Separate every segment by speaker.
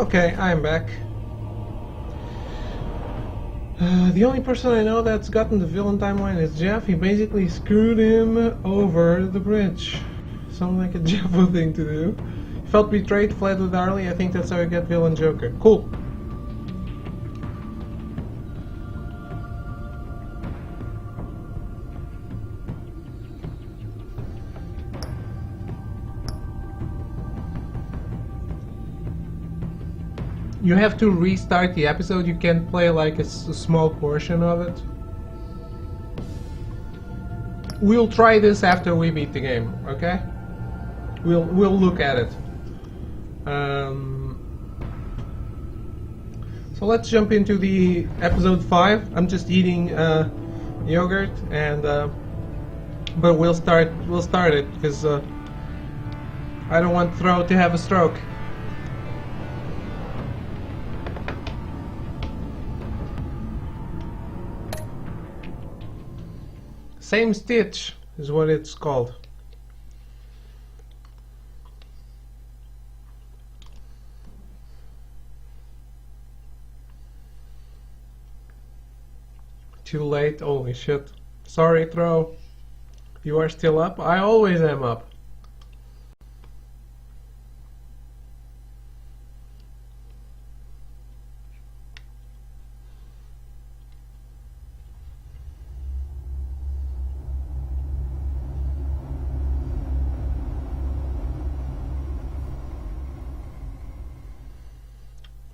Speaker 1: Okay, I'm back. The only person I know that's gotten the villain timeline is Jeff. He basically screwed him over the bridge. Sounds like a Jeffo thing to do. Felt betrayed, fled with Harley. I think that's how you get villain Joker. Cool. You have to restart the episode. You can't play like a small portion of it. We'll try this after we beat the game, okay? We'll look at it. So let's jump into the episode 5. I'm just eating yogurt, and but we'll start it because I don't want Throw to have a stroke. Same Stitch is what it's called. Too late, holy shit. Sorry, Throw. You are still up? I always am up.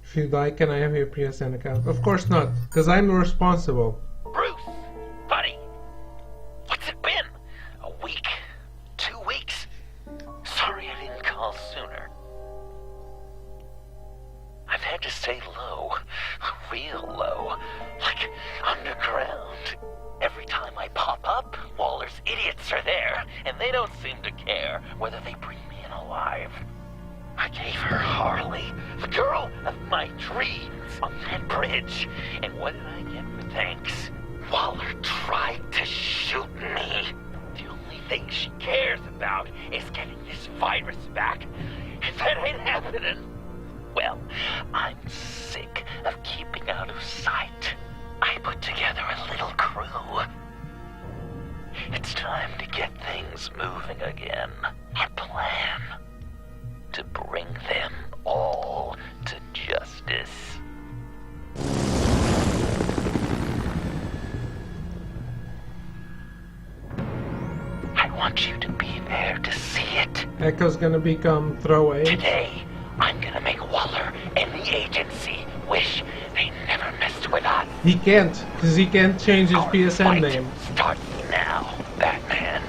Speaker 1: If you die, can I have your PSN account? Of course not, because I'm responsible.
Speaker 2: Bruce, buddy, what's it been? A week? 2 weeks? Sorry I didn't call sooner. I've had to stay low, real low, like underground. Every time I pop up, Waller's idiots are there, and they don't seem to care whether they bring me in alive. I gave her Harley, the girl of my dreams, on that bridge. And what did I get for thanks? Waller tried to shoot me. The only thing she cares about is getting this virus back. If that ain't happening, well, I'm sick of keeping out of sight. I put together a little crew. It's time to get things moving again. A plan. To bring them all to justice. I want you to be there to see it.
Speaker 1: Echo's gonna become Throwaway.
Speaker 2: Today, I'm gonna make Waller and the agency wish they never messed with us.
Speaker 1: He can't, because he can't change his
Speaker 2: Our
Speaker 1: PSN
Speaker 2: fight
Speaker 1: name.
Speaker 2: starts now, Batman.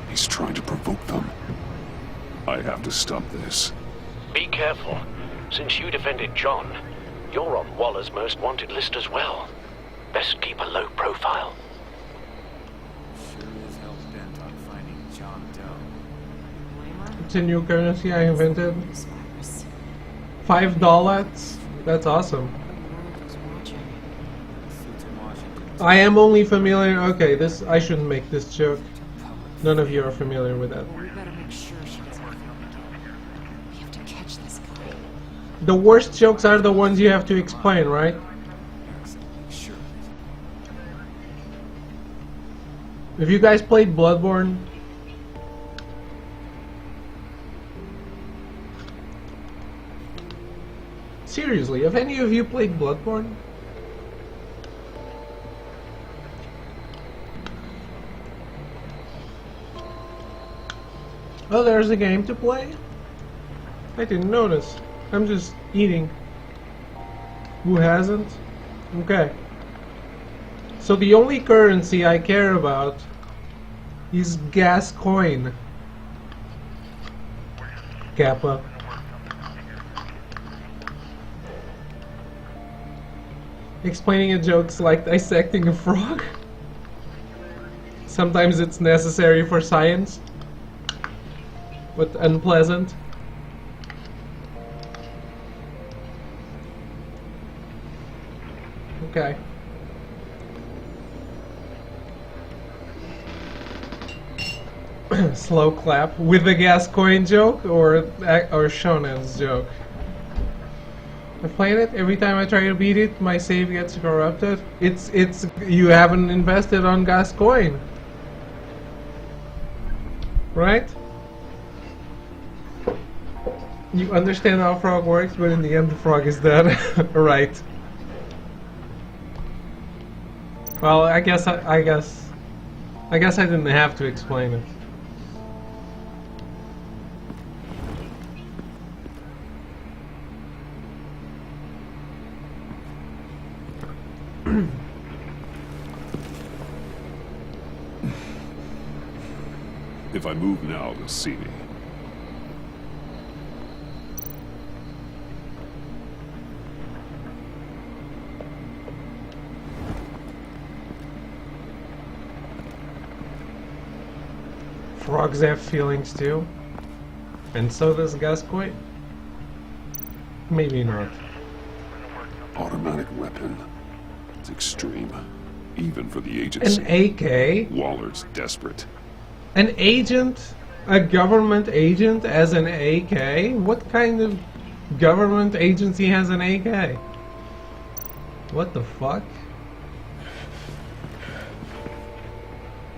Speaker 3: He's trying to provoke them. I have to stop this.
Speaker 4: Be careful. Since you defended John, you're on Waller's most wanted list as well. Best keep a low profile.
Speaker 5: Sure as hell's bent on finding John Doe.
Speaker 1: It's a new currency I invented. $5? That's awesome. I am only familiar. Okay, this I shouldn't make this joke. None of you are familiar with that.
Speaker 6: We better make sure she doesn't feel it. We have to catch this guy.
Speaker 1: The worst jokes are the ones you have to explain, right?
Speaker 5: Sure.
Speaker 1: Have you guys played Bloodborne? Seriously, have any of you played Bloodborne? Oh, there's a game to play? I didn't notice. I'm just eating. Who hasn't? Okay. So the only currency I care about is gas coin. Kappa. Explaining a joke's like dissecting a frog. Sometimes it's necessary for science, but unpleasant. Okay. Slow clap with the Gascoigne joke or Shonen's joke. I played it. Every time I try to beat it, my save gets corrupted. It's you haven't invested on Gascoigne, right? You understand how frog works, but in the end, the frog is dead, right? Well, I guess I didn't have to explain it.
Speaker 3: If I move now, they'll see me.
Speaker 1: Frogs have feelings too. And so does Gascoigne. Maybe not.
Speaker 3: Automatic weapon. It's extreme. Even for the agency.
Speaker 1: An AK?
Speaker 3: Waller's desperate.
Speaker 1: An agent? A government agent as an AK? What kind of government agency has an AK? What the fuck?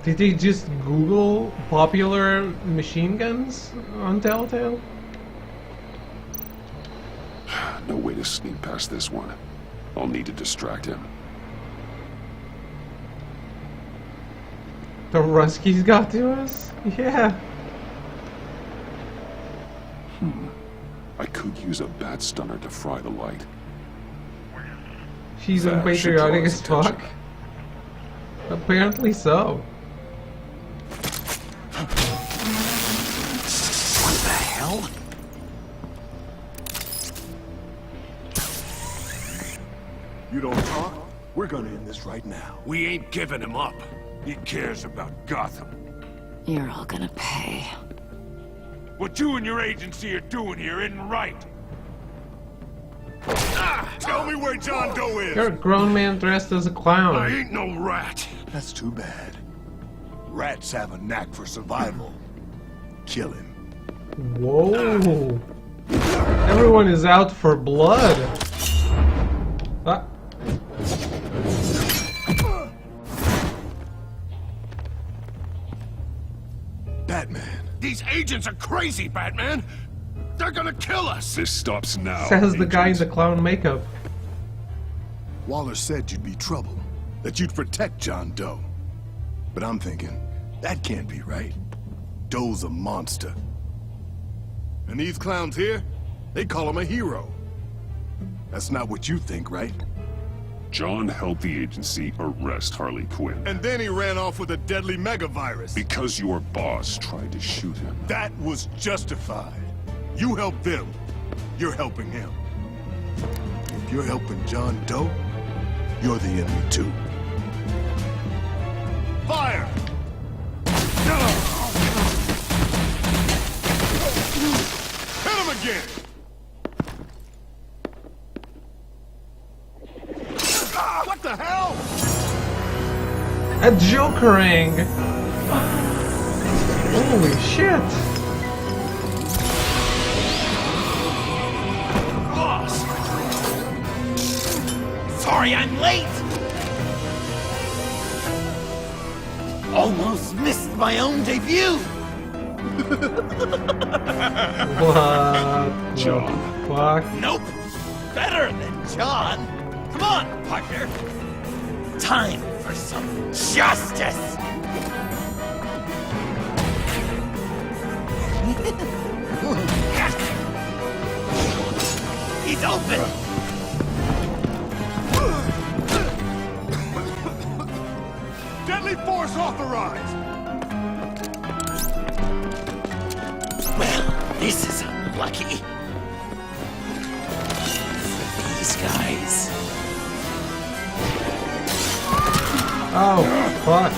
Speaker 1: Did they just Google popular machine guns on Telltale?
Speaker 3: No way to sneak past this one. I'll need to distract him.
Speaker 1: The Ruskies got to us? Yeah.
Speaker 3: I could use a bat stunner to fry the light.
Speaker 1: She's
Speaker 3: That should draw
Speaker 1: unpatriotic
Speaker 3: his
Speaker 1: as fuck.
Speaker 3: attention.
Speaker 1: Apparently so.
Speaker 4: What the hell?
Speaker 7: You don't talk? We're gonna end this right now.
Speaker 4: We ain't giving him up.
Speaker 7: He cares about Gotham.
Speaker 6: You're all gonna pay.
Speaker 7: What you and your agency are doing here isn't right. Tell me where John Doe is!
Speaker 1: You're a grown man dressed as a clown.
Speaker 7: I ain't no rat.
Speaker 5: That's too bad. Rats have a knack for survival. Kill him.
Speaker 1: Whoa. Everyone is out for blood. Ah.
Speaker 5: Batman.
Speaker 7: These agents are crazy, Batman! They're gonna kill us!
Speaker 3: This stops now.
Speaker 1: Says the guy in
Speaker 3: agent.
Speaker 1: the clown makeup.
Speaker 5: Waller said you'd be trouble. That you'd protect John Doe. But I'm thinking, that can't be right. Doe's a monster. And these clowns here, they call him a hero. That's not what you think, right?
Speaker 3: John helped the agency arrest Harley Quinn.
Speaker 7: And then he ran off with a deadly megavirus.
Speaker 3: Because your boss tried to shoot him.
Speaker 7: That was justified. You helped them. You're helping him.
Speaker 5: If you're helping John Doe, you're the enemy too.
Speaker 7: Fire! Hit him again! What the hell?
Speaker 1: A Jokerang! Holy shit!
Speaker 2: Boss! Sorry I'm late! Almost missed my own debut!
Speaker 1: What
Speaker 3: John.
Speaker 1: the fuck?
Speaker 2: Nope! Better than John! Come on, partner! Time for some justice! He's open!
Speaker 7: Deadly force authorized!
Speaker 2: Well, this is unlucky. These guys.
Speaker 1: Oh, fuck.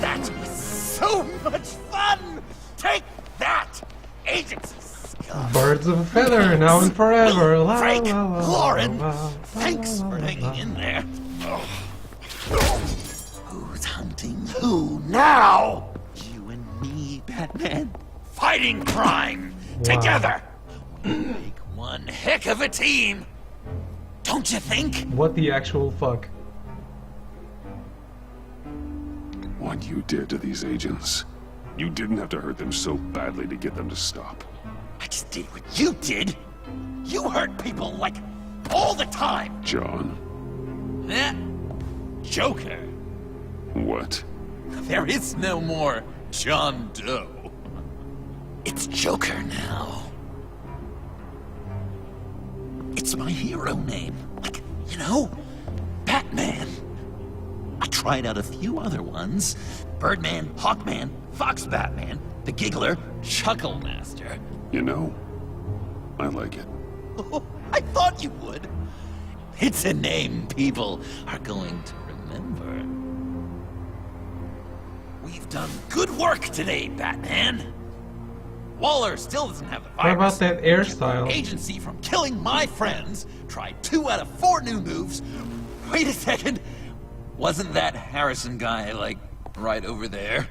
Speaker 2: That was so much fun! Take that, agency scum! stuff.
Speaker 1: Birds of a feather, now and forever. La,
Speaker 2: Frank,
Speaker 1: la, la,
Speaker 2: Lauren,
Speaker 1: la, la,
Speaker 2: thanks
Speaker 1: la,
Speaker 2: for
Speaker 1: la,
Speaker 2: hanging
Speaker 1: la.
Speaker 2: in there. Who's hunting who now? You and me, Batman. Fighting crime together. We make one heck of a team. Don't you think?
Speaker 1: What the actual fuck?
Speaker 3: What you did to these agents. You didn't have to hurt them so badly to get them to stop.
Speaker 2: I just did what you did. You hurt people like all the time.
Speaker 3: John.
Speaker 2: Eh? Joker.
Speaker 3: What?
Speaker 2: There is no more John Doe. It's Joker now. It's my hero name. Like, you know, Batman. I tried out a few other ones. Birdman, Hawkman, Fox Batman, the Giggler, Chuckle Master.
Speaker 3: You know, I like it.
Speaker 2: Oh, I thought you would. It's a name people are going to remember. We've done good work today, Batman. Waller still doesn't have the
Speaker 1: What
Speaker 2: virus.
Speaker 1: about that hairstyle?
Speaker 2: Agency from killing my friends. Tried 2 out of 4 new moves. Wait a second. Wasn't that Harrison guy, like, right over there?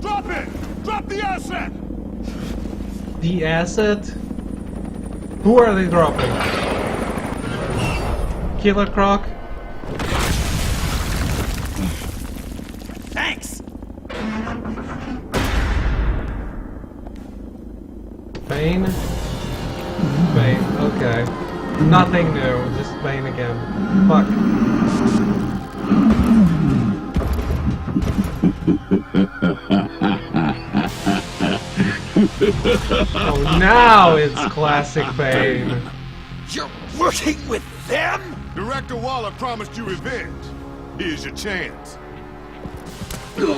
Speaker 7: Drop it! Drop the asset!
Speaker 1: The asset? Who are they dropping? Killer Croc?
Speaker 2: Thanks.
Speaker 1: Bane? Bane, okay. Nothing new, just Bane again. Fuck. Oh, now it's classic Bane.
Speaker 2: You're working with them?
Speaker 7: Director Waller promised you revenge. Here's your chance.
Speaker 2: Get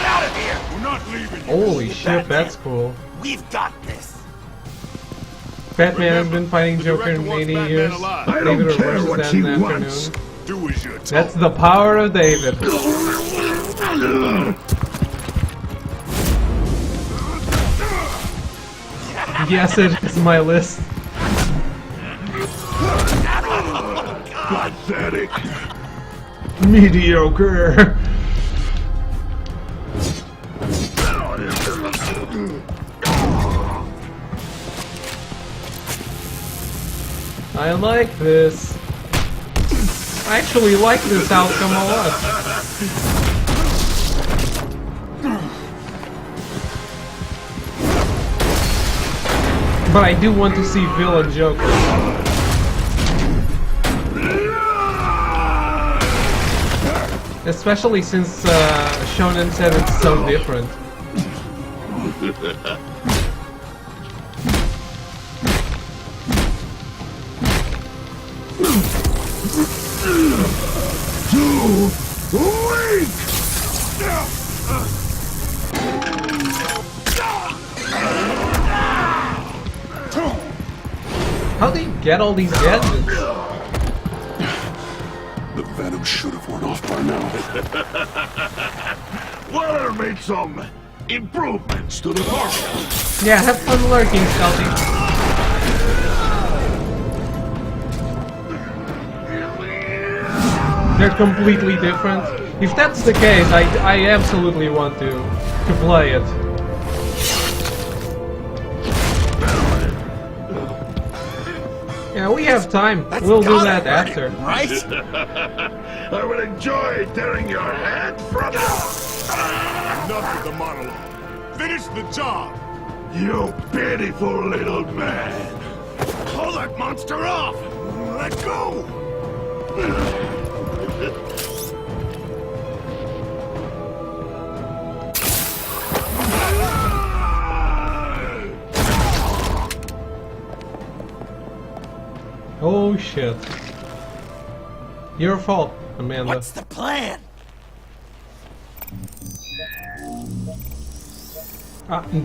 Speaker 2: out of here!
Speaker 7: We're not leaving you.
Speaker 1: Holy shit, that's cool.
Speaker 2: We've got this.
Speaker 1: Batman has been fighting
Speaker 7: The
Speaker 1: Joker in
Speaker 7: director wants
Speaker 1: 80
Speaker 7: Batman
Speaker 1: years.
Speaker 7: alive.
Speaker 3: I don't
Speaker 1: David
Speaker 3: care
Speaker 1: reverses
Speaker 3: what
Speaker 1: that
Speaker 3: he
Speaker 1: in the
Speaker 3: wants.
Speaker 1: afternoon.
Speaker 7: Do as you're told.
Speaker 1: That's the power of David. Yes, it is my list.
Speaker 3: Pathetic.
Speaker 1: Mediocre. I like this. I actually like this outcome a lot. But I do want to see villain Joker. Especially since Shonen said it's so different. How do you get all these gadgets?
Speaker 3: The venom should have worn off by now.
Speaker 7: Waller made some improvements to the formula.
Speaker 1: Yeah, have fun lurking, Stealthy. They're completely different. If that's the case, I absolutely want to play it. Yeah, we have time. We'll do that after.
Speaker 2: Right?
Speaker 7: I will enjoy tearing your head from Enough of the monologue. Finish the job. You pitiful little man. Pull that monster off. Let go.
Speaker 1: Oh shit. Your fault, Amanda.
Speaker 2: What's the plan?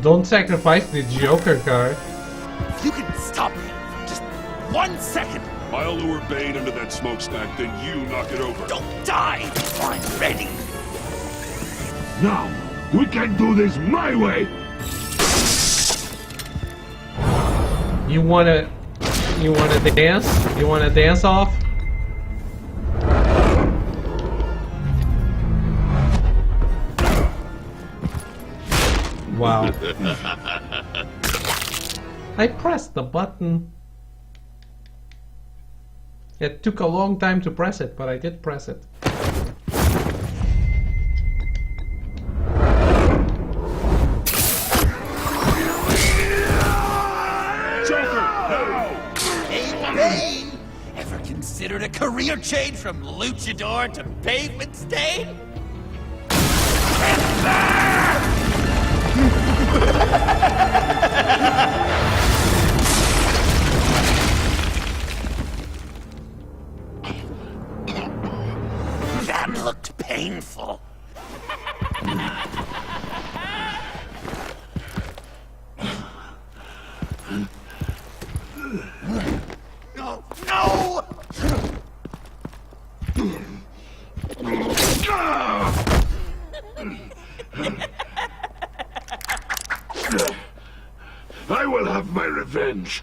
Speaker 1: Don't sacrifice the Joker card.
Speaker 7: If you can stop him for just 1 second,
Speaker 3: I'll lure Bane into that smokestack, then you knock it over.
Speaker 7: don't die before I'm ready.
Speaker 3: Now, we can do this my way!
Speaker 1: You wanna dance? You wanna dance off? Wow. I pressed the button. It took a long time to press it, but I did press it.
Speaker 7: Hey, Bane! Ever considered a career change from luchador to pavement stain? That looked painful. No! No!
Speaker 3: I will have my revenge.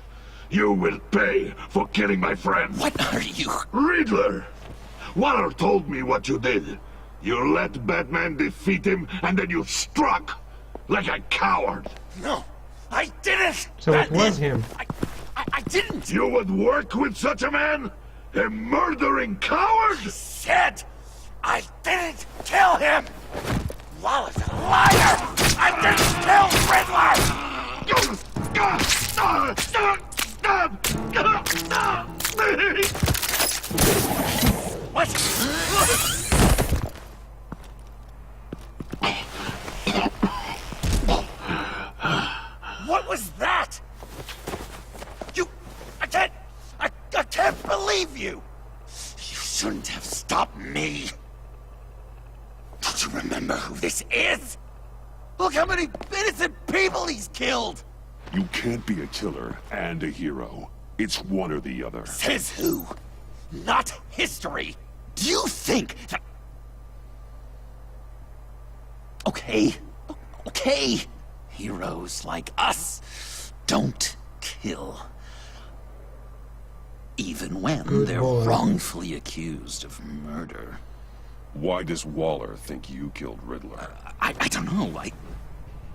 Speaker 3: You will pay for killing my friend.
Speaker 7: What are you?
Speaker 3: Riddler! Waller told me what you did. You let Batman defeat him, and then you struck like a coward.
Speaker 7: No, I didn't!
Speaker 1: So it was him.
Speaker 7: I didn't!
Speaker 3: You would work with such a man? A murdering coward?
Speaker 7: Said I didn't kill him! Waller's a liar! I didn't kill Riddler! What? What was that? I can't believe you! You shouldn't have stopped me! Don't you remember who this is? Look how many innocent people he's killed!
Speaker 3: You can't be a killer and a hero. It's one or the other.
Speaker 7: Says who? Not history! Do you think that... Okay. Okay. Heroes like us don't kill. Even when
Speaker 1: Good
Speaker 7: they're
Speaker 1: boy.
Speaker 7: wrongfully accused of murder.
Speaker 3: Why does Waller think you killed Riddler?
Speaker 7: I don't know.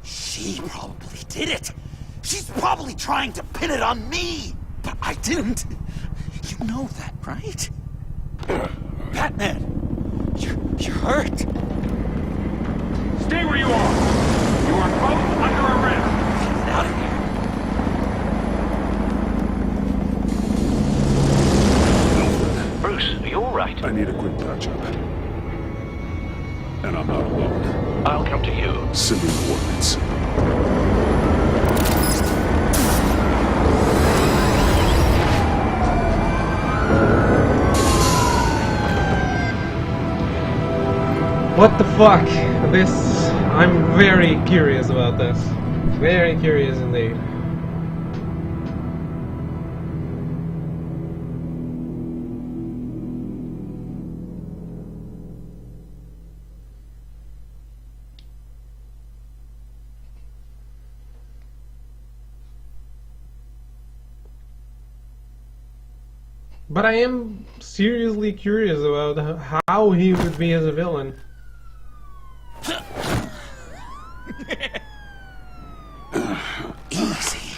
Speaker 7: She probably did it. She's probably trying to pin it on me. But I didn't. You know that, right? Batman, you're hurt.
Speaker 8: Stay where you are! You are both under arrest!
Speaker 7: Get out of here.
Speaker 4: Bruce, are you alright?
Speaker 3: I need a quick patch-up. And I'm not alone.
Speaker 4: I'll come to you.
Speaker 3: Sending coordinates.
Speaker 1: What the fuck? I'm very curious about this. Very curious indeed. But I am seriously curious about how he would be as a villain.
Speaker 7: Easy.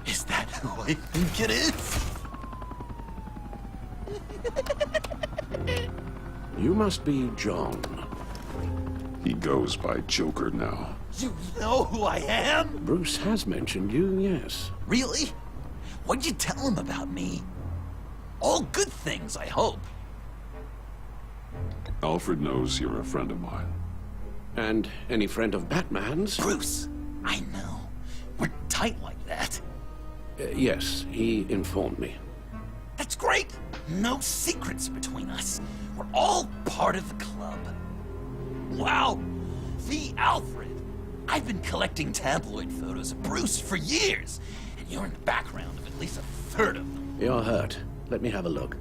Speaker 7: Is that who I think it is?
Speaker 9: You must be John.
Speaker 3: He goes by Joker now.
Speaker 7: You know who I am?
Speaker 9: Bruce has mentioned you, yes.
Speaker 7: Really? What'd you tell him about me? All good things, I hope.
Speaker 3: Alfred knows you're a friend of mine.
Speaker 9: And any friend of Batman's?
Speaker 7: Bruce, I know. We're tight like that.
Speaker 9: Yes, he informed me.
Speaker 7: That's great. No secrets between us. We're all part of the club.
Speaker 2: Wow! The Alfred! I've been collecting tabloid photos of Bruce for years, and you're in the background of at least a third of them.
Speaker 9: You're hurt. Let me have a look.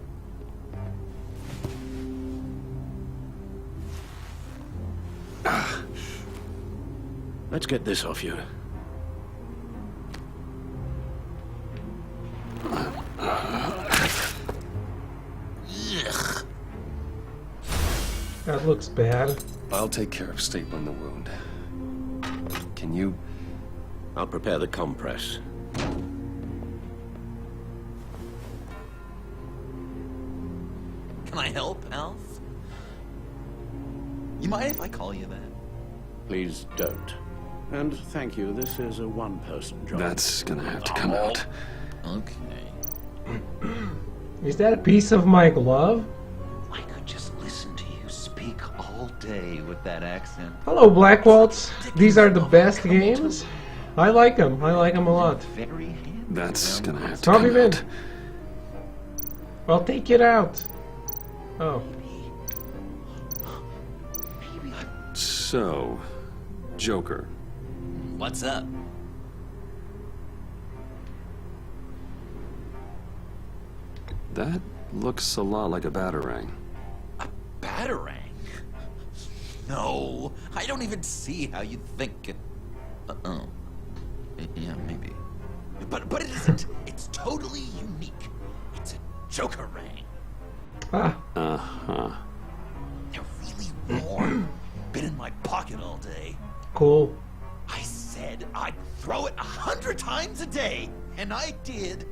Speaker 9: Let's get this off you.
Speaker 2: Ugh.
Speaker 1: That looks bad.
Speaker 10: I'll take care of stapling the wound. Can you...
Speaker 9: I'll prepare the compress.
Speaker 2: Can I help, Alf? You mind if I call you that?
Speaker 9: Please don't. And thank you, this is a one-person job.
Speaker 10: That's gonna have to come out.
Speaker 2: Okay.
Speaker 1: Is that a piece of my glove?
Speaker 2: I could just listen to you speak all day with that accent.
Speaker 1: Hello, Black Waltz. These are the best games. I like them. I like them a lot.
Speaker 2: Very handy.
Speaker 10: That's gonna have to
Speaker 1: How have
Speaker 10: come
Speaker 1: you been?
Speaker 10: out.
Speaker 1: I'll take it out. Oh.
Speaker 10: So, Joker.
Speaker 2: What's up?
Speaker 10: That looks a lot like a batarang.
Speaker 2: Batarang? No, I don't even see how you think it. Oh. Yeah, maybe. But it isn't. It's totally unique. It's a Joker-rang.
Speaker 1: Ah.
Speaker 10: Uh-huh.
Speaker 2: They're really warm. Been in my pocket all day.
Speaker 1: Cool.
Speaker 2: I said I'd throw it 100 times a day, and I did.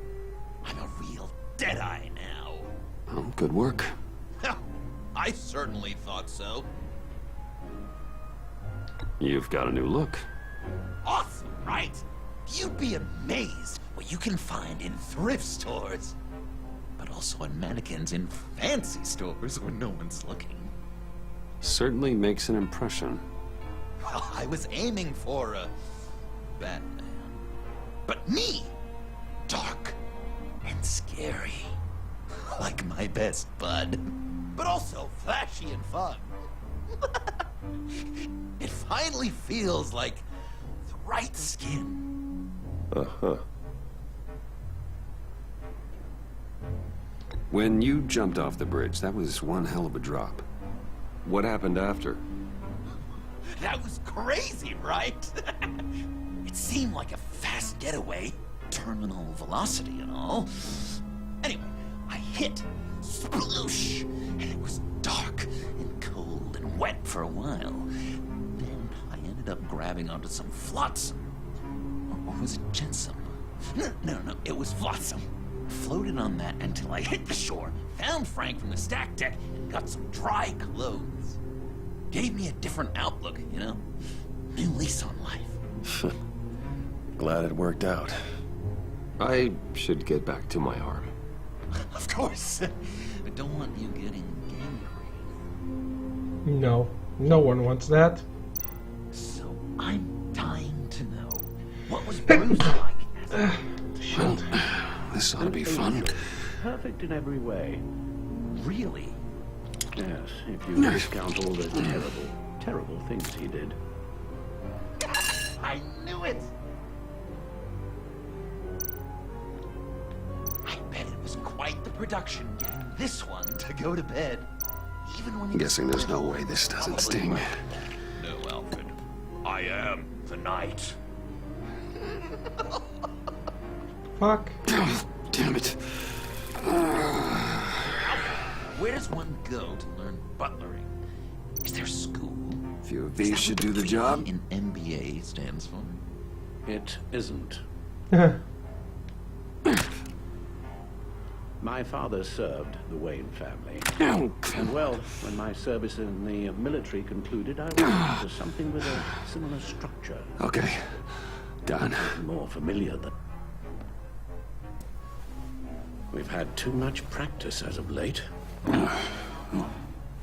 Speaker 2: I'm a real deadeye now.
Speaker 10: Well, good work.
Speaker 2: I certainly thought so.
Speaker 10: You've got a new look.
Speaker 2: Awesome, right? You'd be amazed what you can find in thrift stores, but also on mannequins in fancy stores when no one's looking.
Speaker 10: Certainly makes an impression.
Speaker 2: Well, I was aiming for a Batman. But me! Dark and scary. Like my best bud. But also flashy and fun. It finally feels like the right skin.
Speaker 10: Uh-huh. When you jumped off the bridge, that was one hell of a drop. What happened after?
Speaker 2: That was crazy, right? It seemed like a fast getaway, terminal velocity and all. Anyway, I hit, sploosh, and it was dark and cold and wet for a while. Then I ended up grabbing onto some flotsam. Or was it jetsam? No, it was flotsam. Floated on that until I hit the shore, found Frank from the stack deck, and got some dry clothes. Gave me a different outlook, you know? New lease on life.
Speaker 10: Glad it worked out. I should get back to my arm.
Speaker 2: Of course. I don't want you getting gangrene.
Speaker 1: No. No one wants that.
Speaker 2: So I'm dying to know, what was Bruce like as a
Speaker 10: Well, this ought to be fun.
Speaker 9: Perfect in every way.
Speaker 2: Really?
Speaker 9: Yes, if you discount all the terrible, terrible things he did.
Speaker 2: I knew it! I bet it was quite the production getting this one to go to bed. Even when
Speaker 10: I'm guessing there's no way this doesn't sting.
Speaker 8: No, Alfred. I am the knight.
Speaker 1: Fuck.
Speaker 10: Damn it.
Speaker 2: Where does one go to learn butlering? Is there school?
Speaker 10: A few of
Speaker 2: Is
Speaker 10: these
Speaker 2: that
Speaker 10: should
Speaker 2: what
Speaker 10: do the
Speaker 2: P
Speaker 10: job.
Speaker 2: in MBA stands for?
Speaker 9: It isn't. My father served the Wayne family. And well, when my service in the military concluded, I went into something with a similar structure.
Speaker 10: Okay. Done.
Speaker 9: More familiar than... We've had too much practice as of late.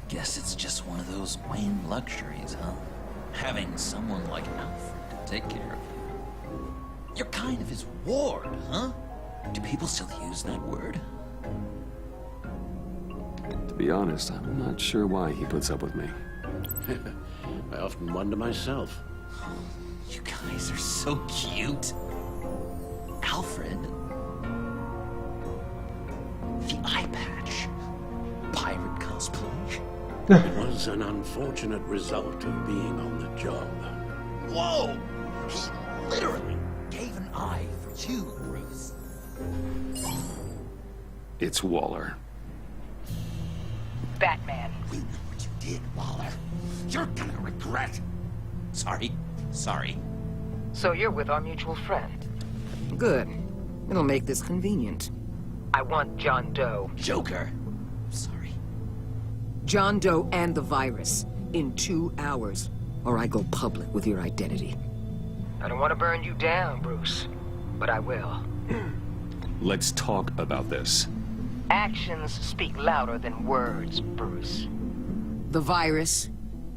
Speaker 2: Guess it's just one of those Wayne luxuries, huh? Having someone like Alfred to take care of you. You're kind of his ward, huh? Do people still use that word?
Speaker 10: To be honest, I'm not sure why he puts up with me.
Speaker 9: I often wonder myself.
Speaker 2: You guys are so cute. Alfred. The eye patch. Pirate cosplay.
Speaker 9: It was an unfortunate result of being on the job.
Speaker 2: Whoa! He literally gave an eye for you, Bruce.
Speaker 10: It's Waller.
Speaker 6: Batman.
Speaker 2: We know what you did, Waller. You're gonna regret. Sorry.
Speaker 6: So you're with our mutual friend. Good. It'll make this convenient. I want John Doe.
Speaker 2: Joker. Sorry.
Speaker 6: John Doe and the virus. In 2 hours. Or I go public with your identity. I don't want to burn you down, Bruce. But I will.
Speaker 10: Let's talk about this.
Speaker 6: Actions speak louder than words, Bruce. The virus,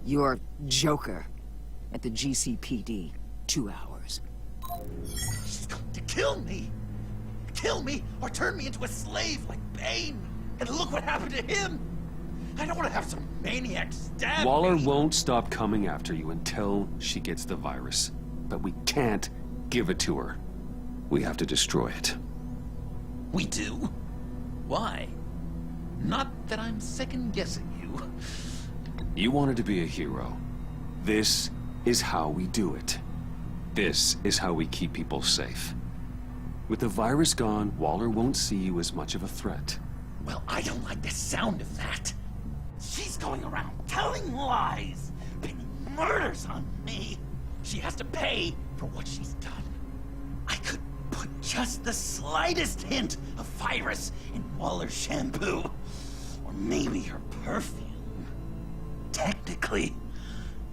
Speaker 6: you're Joker. At the GCPD, 2 hours.
Speaker 2: She's going to kill me. Kill me or turn me into a slave like Bane. And look what happened to him. I don't want to have some maniac stab
Speaker 10: Waller
Speaker 2: me.
Speaker 10: won't stop coming after you until she gets the virus. But we can't give it to her. We have to destroy it.
Speaker 2: We do? Why? Not that I'm second-guessing you.
Speaker 10: You wanted to be a hero. This is how we do it. This is how we keep people safe. With the virus gone, Waller won't see you as much of a threat.
Speaker 2: Well, I don't like the sound of that. She's going around telling lies, pinning murders on me. She has to pay for what she's done. I could put just the slightest hint of virus in Waller's shampoo. Or maybe her perfume. Technically,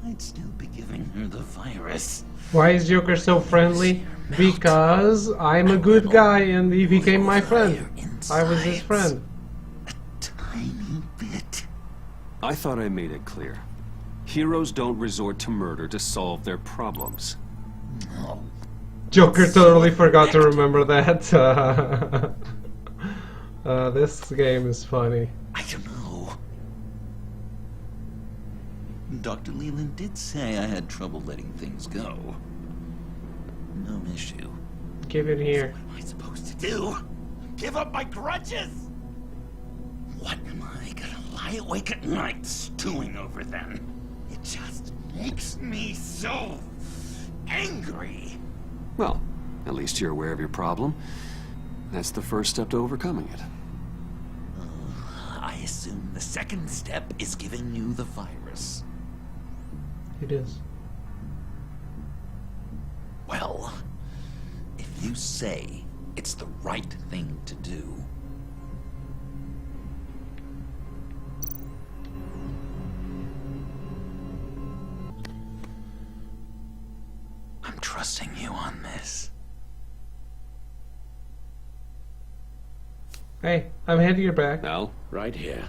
Speaker 2: I'd still be giving her the virus.
Speaker 1: Why is Joker so friendly? Because I'm a good guy and he became my friend. I was his friend.
Speaker 2: A tiny bit.
Speaker 10: I thought I made it clear. Heroes don't resort to murder to solve their problems.
Speaker 2: No.
Speaker 1: Joker totally forgot to remember that. This game is funny.
Speaker 2: I don't know. Dr. Leland did say I had trouble letting things go. No issue.
Speaker 1: Give it here.
Speaker 2: What am I supposed to do? Give up my grudges? What am I gonna lie awake at night stewing over then? It just makes me so angry.
Speaker 10: Well, at least you're aware of your problem. That's the first step to overcoming it.
Speaker 2: I assume the second step is giving you the virus.
Speaker 1: It is.
Speaker 2: Well, if you say it's the right thing to do, I'm trusting you on this.
Speaker 1: Hey, I'm heading your back.
Speaker 10: Al?
Speaker 9: Right here.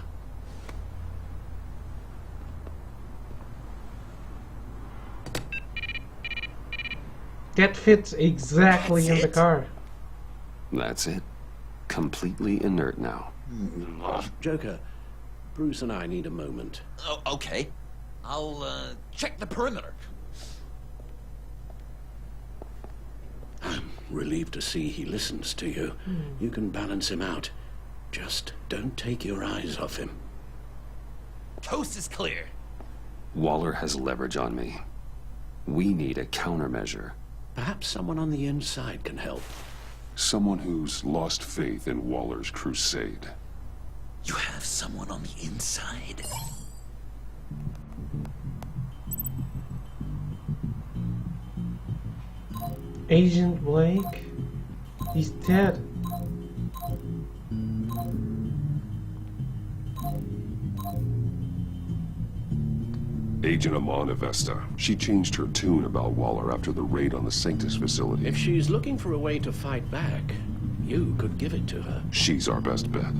Speaker 1: That fits exactly in the car.
Speaker 10: That's it. Completely inert now.
Speaker 9: Joker, Bruce and I need a moment.
Speaker 2: Oh, okay. I'll check the perimeter.
Speaker 9: I'm relieved to see he listens to you. You can balance him out. Just don't take your eyes off him.
Speaker 2: Coast is clear.
Speaker 10: Waller has leverage on me. We need a countermeasure.
Speaker 9: Perhaps someone on the inside can help.
Speaker 7: Someone who's lost faith in Waller's crusade.
Speaker 2: You have someone on the inside.
Speaker 1: Agent Blake? He's dead.
Speaker 7: Agent Amanda Vesta. She changed her tune about Waller after the raid on the Sanctus facility.
Speaker 9: If she's looking for a way to fight back, you could give it to her.
Speaker 7: She's our best bet.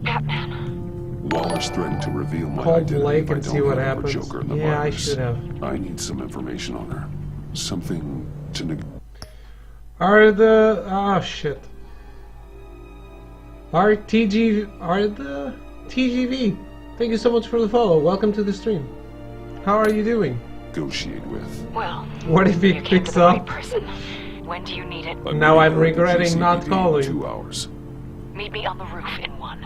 Speaker 6: Batman.
Speaker 7: Waller's threatened to reveal my
Speaker 1: Call
Speaker 7: identity
Speaker 1: Blake
Speaker 7: if I
Speaker 1: and
Speaker 7: don't
Speaker 1: see what
Speaker 7: hand over
Speaker 1: happens.
Speaker 7: Joker and the
Speaker 1: Yeah, I
Speaker 7: virus.
Speaker 1: should have.
Speaker 7: I need some information on her. Something to
Speaker 1: Are the... oh shit. Are the TGV, thank you so much for the follow. Welcome to the stream. How are you doing?
Speaker 10: Negotiate with.
Speaker 6: Well,
Speaker 1: What if
Speaker 6: you
Speaker 1: it
Speaker 6: came to
Speaker 1: picks
Speaker 6: the right
Speaker 1: up?
Speaker 6: person. When do you need it?
Speaker 1: Now I'm
Speaker 10: meeting her at the
Speaker 1: regretting not
Speaker 10: GCPD in
Speaker 1: calling.
Speaker 10: 2 hours.
Speaker 6: Meet me on the roof in 1.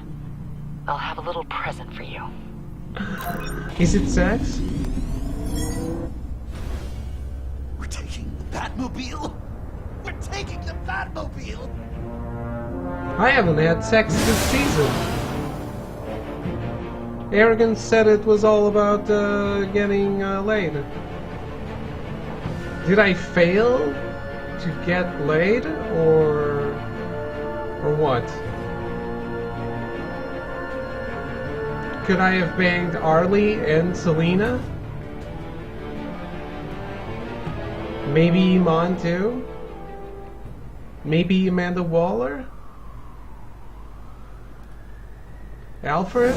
Speaker 6: I'll have a little present for you.
Speaker 1: Is it sex?
Speaker 2: We're taking the Batmobile? We're taking the Batmobile?
Speaker 1: I haven't had sex this season. Arrogance said it was all about getting laid. Did I fail to get laid, or what? Could I have banged Arlie and Selena? Maybe Iman too? Maybe Amanda Waller? Alfred?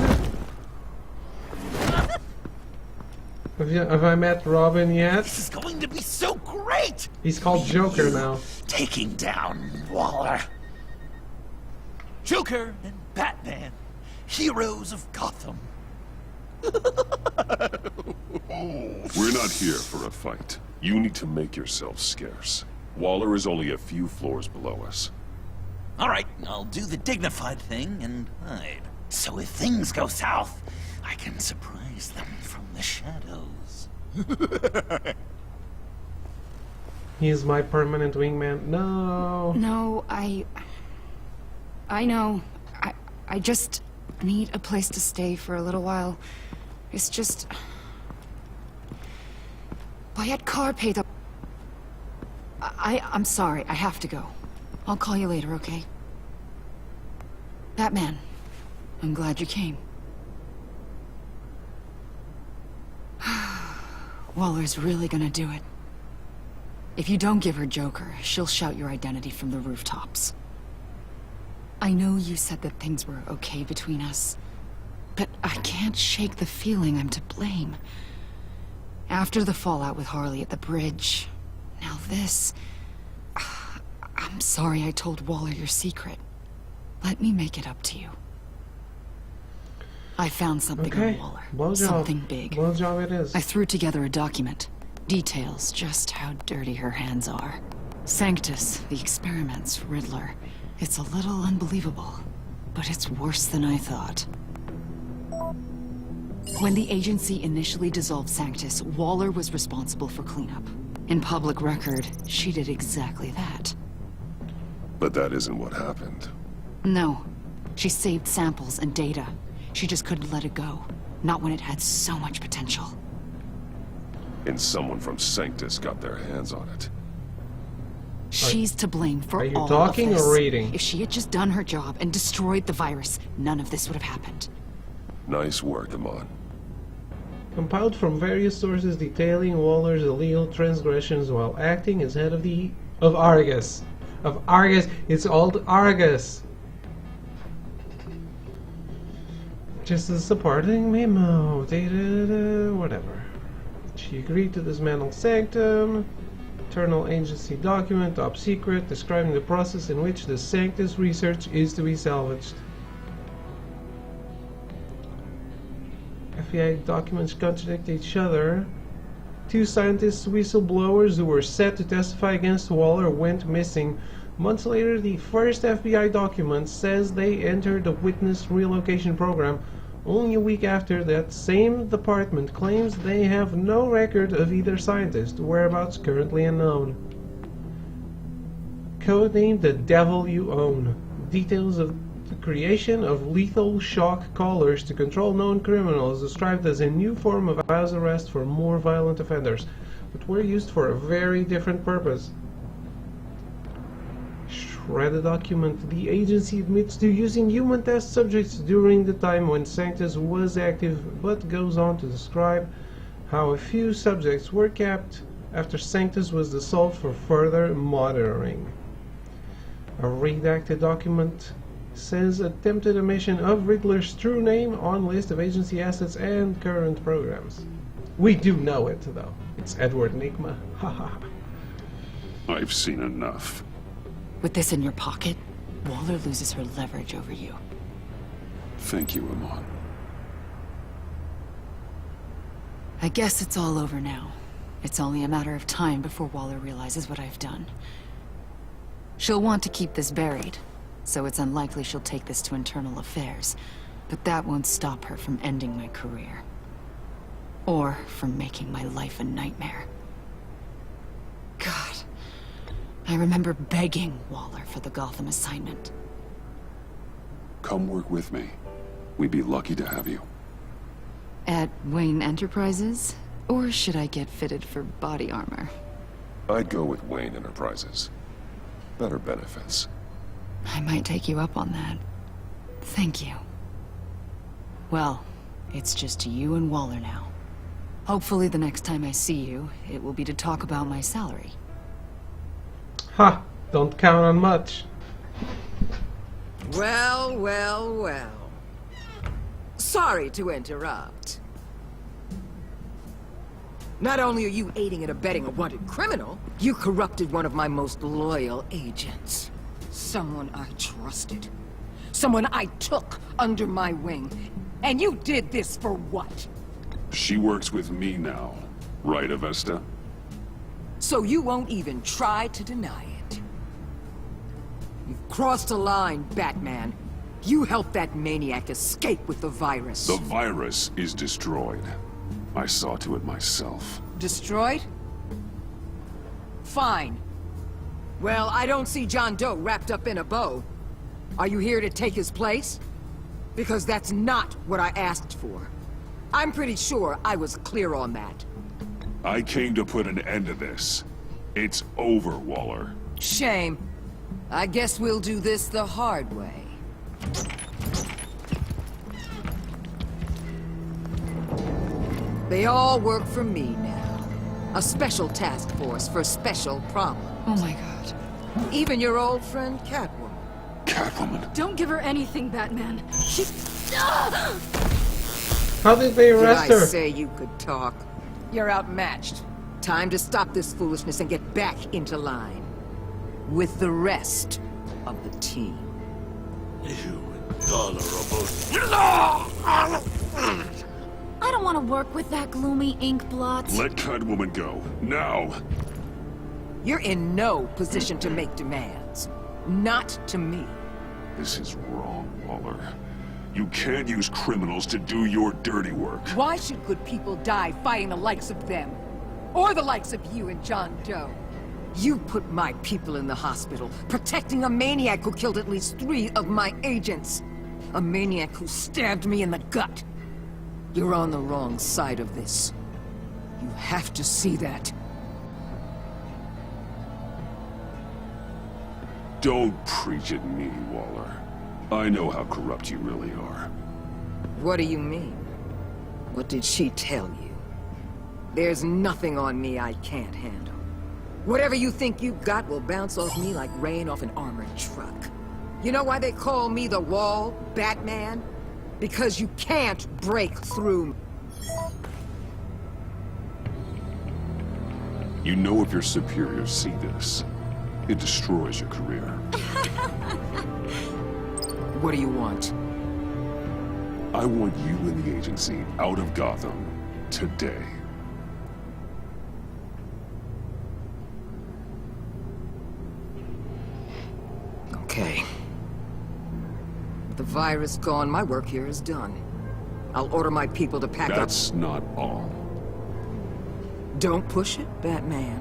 Speaker 1: Have I met Robin yet?
Speaker 2: This is going to be so great!
Speaker 1: He's called Joker now.
Speaker 2: Taking down Waller. Joker and Batman, heroes of Gotham.
Speaker 7: We're not here for a fight. You need to make yourself scarce. Waller is only a few floors below us.
Speaker 2: All right, I'll do the dignified thing and hide. So if things go south, I can surprise them from the shadows.
Speaker 1: He's my permanent wingman. No.
Speaker 6: No, I know. I just need a place to stay for a little while. It's just... Bayat Kar paid the... I'm sorry, I have to go. I'll call you later, okay? Batman, I'm glad you came. Waller's really gonna do it. If you don't give her Joker, she'll shout your identity from the rooftops. I know you said that things were okay between us, but I can't shake the feeling I'm to blame. After the fallout with Harley at the bridge, now this... I'm sorry I told Waller your secret. Let me make it up to you. I found something on Waller.
Speaker 1: Blowjob.
Speaker 6: Something big.
Speaker 1: Blowjob it is.
Speaker 6: I threw together a document. Details just how dirty her hands are. Sanctus, the experiments, Riddler. It's a little unbelievable, but it's worse than I thought. When the agency initially dissolved Sanctus, Waller was responsible for cleanup. In public record, she did exactly that.
Speaker 7: But that isn't what happened.
Speaker 6: No. She saved samples and data. She just couldn't let it go. Not when it had so much potential.
Speaker 7: And someone from Sanctus got their hands on it.
Speaker 6: She's to blame for all of this.
Speaker 1: Are you talking or reading?
Speaker 6: If she had just done her job and destroyed the virus, none of this would have happened.
Speaker 7: Nice work, Amon.
Speaker 1: Compiled from various sources detailing Waller's illegal transgressions while acting as head of Argus. Of Argus, it's called Argus. Just a supporting memo, dated, whatever. She agreed to dismantle Sanctum. Internal agency document, top secret, describing the process in which the Sanctus research is to be salvaged. FBI documents contradict each other. 2 scientists, whistleblowers who were set to testify against Waller went missing. Months later, the first FBI document says they entered the witness relocation program. Only a week after, that same department claims they have no record of either scientist, whereabouts currently unknown. Codenamed The Devil You Own. Details of the creation of lethal shock collars to control known criminals, described as a new form of house arrest for more violent offenders, but were used for a very different purpose. Read the document. The agency admits to using human test subjects during the time when Sanctus was active, but goes on to describe how a few subjects were kept after Sanctus was dissolved for further monitoring. A redacted document says attempted omission of Riddler's true name on list of agency assets and current programs. We do know it, though. It's Edward Nygma. Haha.
Speaker 7: I've seen enough.
Speaker 6: With this in your pocket, Waller loses her leverage over you.
Speaker 7: Thank you, Amon.
Speaker 6: I guess it's all over now. It's only a matter of time before Waller realizes what I've done. She'll want to keep this buried, so it's unlikely she'll take this to internal affairs. But that won't stop her from ending my career. Or from making my life a nightmare. God. I remember begging Waller for the Gotham assignment.
Speaker 10: Come work with me. We'd be lucky to have you.
Speaker 6: At Wayne Enterprises? Or should I get fitted for body armor?
Speaker 10: I'd go with Wayne Enterprises. Better benefits.
Speaker 6: I might take you up on that. Thank you. Well, it's just you and Waller now. Hopefully the next time I see you, it will be to talk about my salary.
Speaker 1: Ha! Don't count on much.
Speaker 11: Well, well, well. Sorry to interrupt. Not only are you aiding and abetting a wanted criminal, you corrupted one of my most loyal agents. Someone I trusted. Someone I took under my wing. And you did this for what?
Speaker 10: She works with me now, right, Avesta?
Speaker 11: So you won't even try to deny it. You've crossed a line, Batman. You helped that maniac escape with the virus.
Speaker 10: The virus is destroyed. I saw to it myself.
Speaker 11: Destroyed? Fine. Well, I don't see John Doe wrapped up in a bow. Are you here to take his place? Because that's not what I asked for. I'm pretty sure I was clear on that.
Speaker 10: I came to put an end to this. It's over, Waller.
Speaker 11: Shame. I guess we'll do this the hard way. They all work for me now. A special task force for special problems.
Speaker 6: Oh my god.
Speaker 11: Even your old friend Catwoman.
Speaker 10: Catwoman?
Speaker 6: Don't give her anything, Batman. She...
Speaker 1: How did they arrest
Speaker 11: Did I
Speaker 1: her?
Speaker 11: say you could talk? You're outmatched. Time to stop this foolishness and get back into line. With the rest of the team.
Speaker 7: You intolerable...
Speaker 12: I don't want to work with that gloomy ink blot.
Speaker 10: Let Catwoman go. Now!
Speaker 11: You're in no position to make demands. Not to me.
Speaker 10: This is wrong, Waller. You can't use criminals to do your dirty work.
Speaker 11: Why should good people die fighting the likes of them? Or the likes of you and John Doe? You put my people in the hospital, protecting a maniac who killed at least 3 of my agents. A maniac who stabbed me in the gut. You're on the wrong side of this. You have to see that.
Speaker 10: Don't preach at me, Waller. I know how corrupt you really are.
Speaker 11: What do you mean? What did she tell you? There's nothing on me I can't handle. Whatever you think you got will bounce off me like rain off an armored truck. You know why they call me the Wall, Batman? Because you can't break through.
Speaker 10: You know if your superiors see this, it destroys your career.
Speaker 11: What do you want?
Speaker 10: I want you and the agency out of Gotham today.
Speaker 11: Okay. With the virus gone, my work here is done. I'll order my people to pack up.
Speaker 10: That's not all.
Speaker 11: Don't push it, Batman.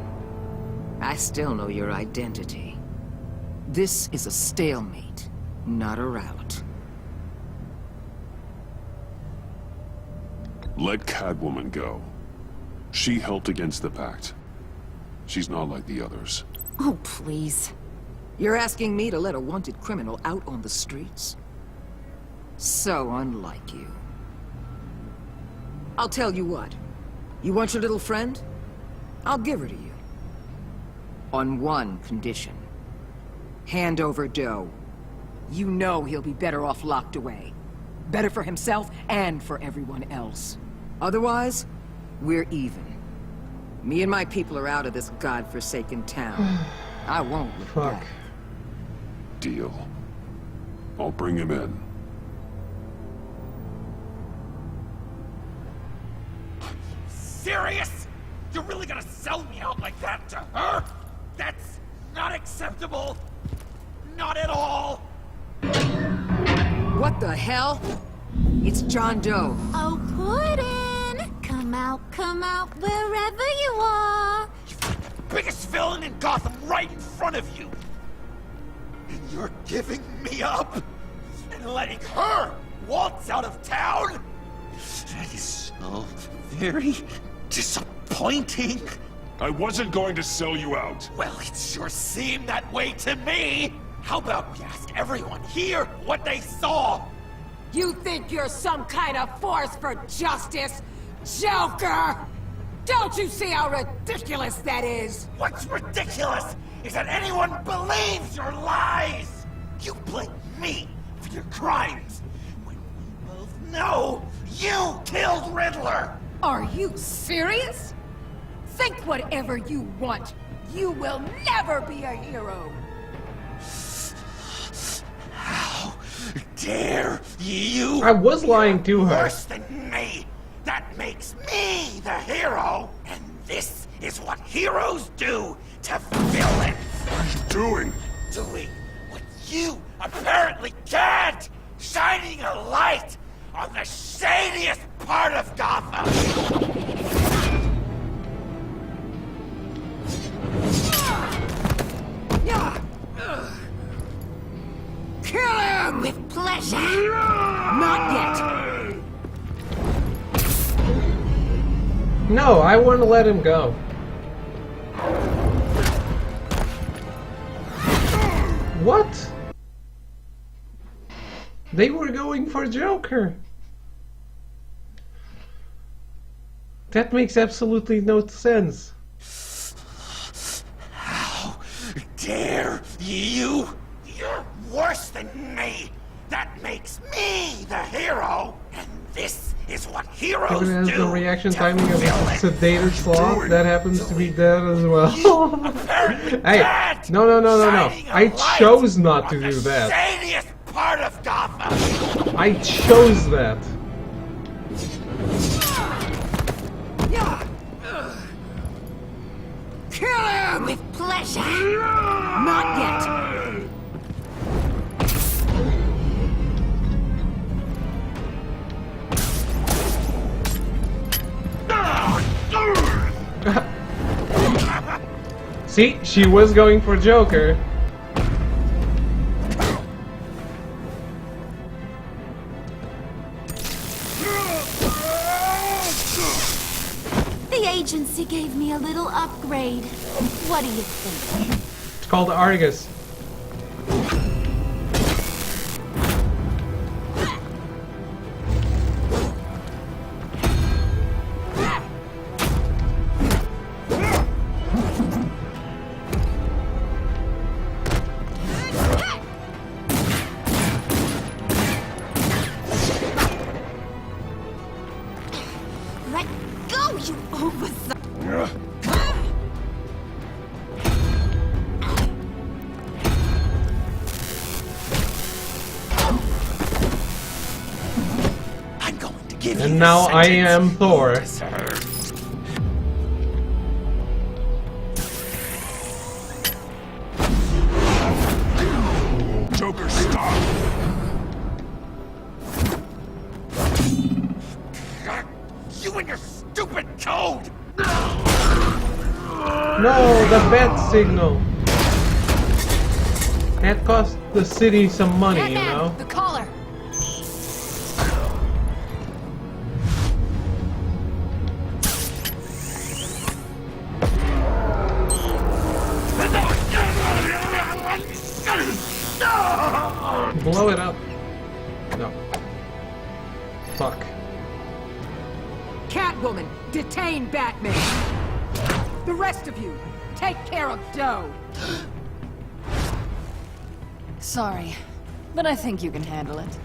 Speaker 11: I still know your identity. This is a stalemate, not a rout.
Speaker 10: Let Catwoman go. She helped against the Pact. She's not like the others.
Speaker 12: Oh, please.
Speaker 11: You're asking me to let a wanted criminal out on the streets? So unlike you. I'll tell you what. You want your little friend? I'll give her to you. On one condition. Hand over Doe. You know he'll be better off locked away. Better for himself and for everyone else. Otherwise, we're even. Me and my people are out of this godforsaken town. I won't look
Speaker 1: Fuck.
Speaker 11: back.
Speaker 10: Deal. I'll bring him in.
Speaker 13: serious? You're really gonna sell me out like that to her? That's not acceptable. Not at all.
Speaker 11: What the hell? It's John Doe.
Speaker 12: Oh, Puddin'! Come out, wherever you are.
Speaker 13: Biggest villain in Gotham right in front of you. And you're giving me up? And letting her waltz out of town? That is so very disappointing.
Speaker 7: I wasn't going to sell you out.
Speaker 13: Well, it sure seemed that way to me. How about we ask everyone here what they saw?
Speaker 11: You think you're some kind of force for justice, Joker? Don't you see how ridiculous that is?
Speaker 13: What's ridiculous is that anyone believes your lies. You blame me for your crimes when we both know you killed Riddler.
Speaker 11: Are you serious? Think whatever you want. You will never be a hero.
Speaker 13: How dare you?
Speaker 1: I was lying to her.
Speaker 13: Worse than me. That makes me the hero. And this is what heroes do to villains.
Speaker 7: What are you doing?
Speaker 13: Doing what you apparently can't. Shining a light on the shadiest part of Gotham.
Speaker 11: Kill him!
Speaker 12: With pleasure.
Speaker 11: Not yet.
Speaker 1: No, I want to let him go. What? They were going for Joker. That makes absolutely no sense.
Speaker 13: How dare you? You're worse than me. That makes me the hero. And this is what heroes
Speaker 1: Even as
Speaker 13: do
Speaker 1: the reaction
Speaker 13: to
Speaker 1: timing of a
Speaker 13: villains.
Speaker 1: sedated sloth, that happens to be dead as well. Hey, no. I chose not to do that.
Speaker 13: Shadiest part of Gotham.
Speaker 1: I chose that.
Speaker 11: Kill him!
Speaker 12: With pleasure.
Speaker 11: Not yet.
Speaker 1: See, she was going for Joker.
Speaker 12: The agency gave me a little upgrade. What do you think?
Speaker 1: It's called Argus.
Speaker 12: Let go, you overthrow.
Speaker 13: I'm going to give you
Speaker 1: And
Speaker 13: the
Speaker 1: now I
Speaker 13: sentence
Speaker 1: am Thor.
Speaker 13: you deserve.
Speaker 7: Joker, stop!
Speaker 13: You and your stupid code!
Speaker 1: No, the bat signal. That cost the city some money, you know?
Speaker 6: The collar!
Speaker 1: Blow it up. No. Fuck.
Speaker 11: Catwoman, detain Batman. The rest of you, take care of Doe.
Speaker 6: Sorry, but I think you can handle it.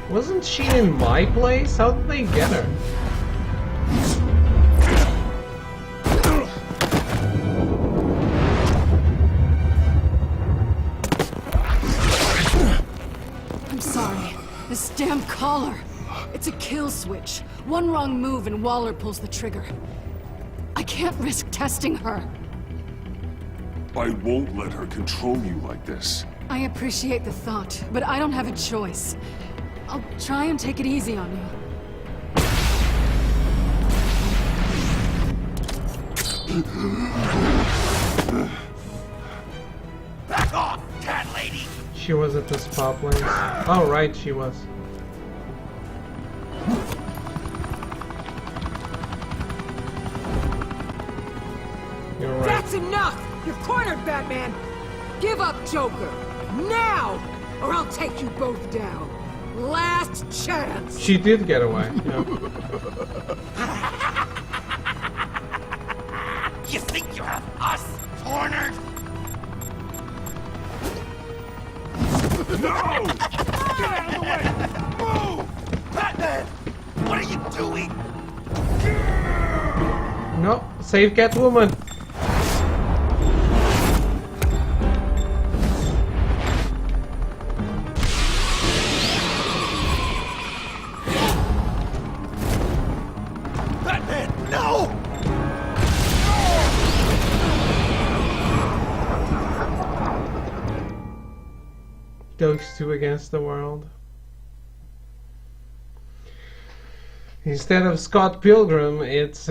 Speaker 1: Wasn't she in my place? How did they get her?
Speaker 6: sorry. This damn collar. It's a kill switch. One wrong move and Waller pulls the trigger. I can't risk testing her.
Speaker 10: I won't let her control you like this.
Speaker 6: I appreciate the thought, but I don't have a choice. I'll try and take it easy on you.
Speaker 13: Back off, cat lady!
Speaker 1: She was at the spa place. Oh, right, she was. You're right.
Speaker 11: That's enough! You're cornered, Batman! Give up, Joker! Now! Or I'll take you both down. Last chance!
Speaker 1: She did get away. Yeah.
Speaker 13: You think you have us cornered?
Speaker 7: No! Get out of the way! Move!
Speaker 13: Batman! What are you doing?
Speaker 1: No, save Catwoman.
Speaker 13: Batman, no!
Speaker 1: Those two against the world. Instead of Scott Pilgrim, it's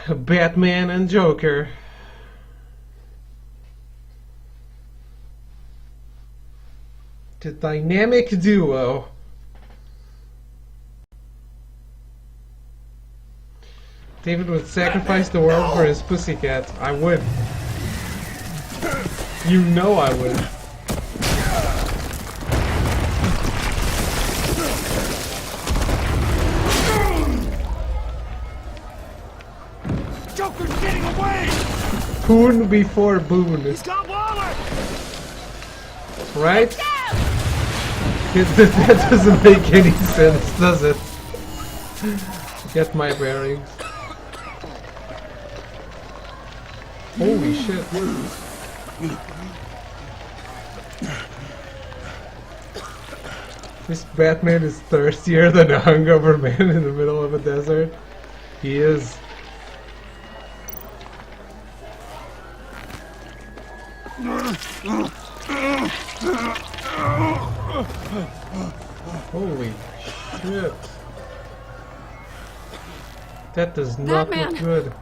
Speaker 1: Batman and Joker. The dynamic duo. David would sacrifice the world for his pussycat. I would. You know I would.
Speaker 7: Joker's getting away!
Speaker 1: Poon before boon.
Speaker 7: He's got Waller!
Speaker 1: Right? That doesn't make any sense, does it? Get my bearings. Holy shit. This Batman is thirstier than a hungover man in the middle of a desert. He is. Holy shit. That does not
Speaker 6: Batman.
Speaker 1: look good.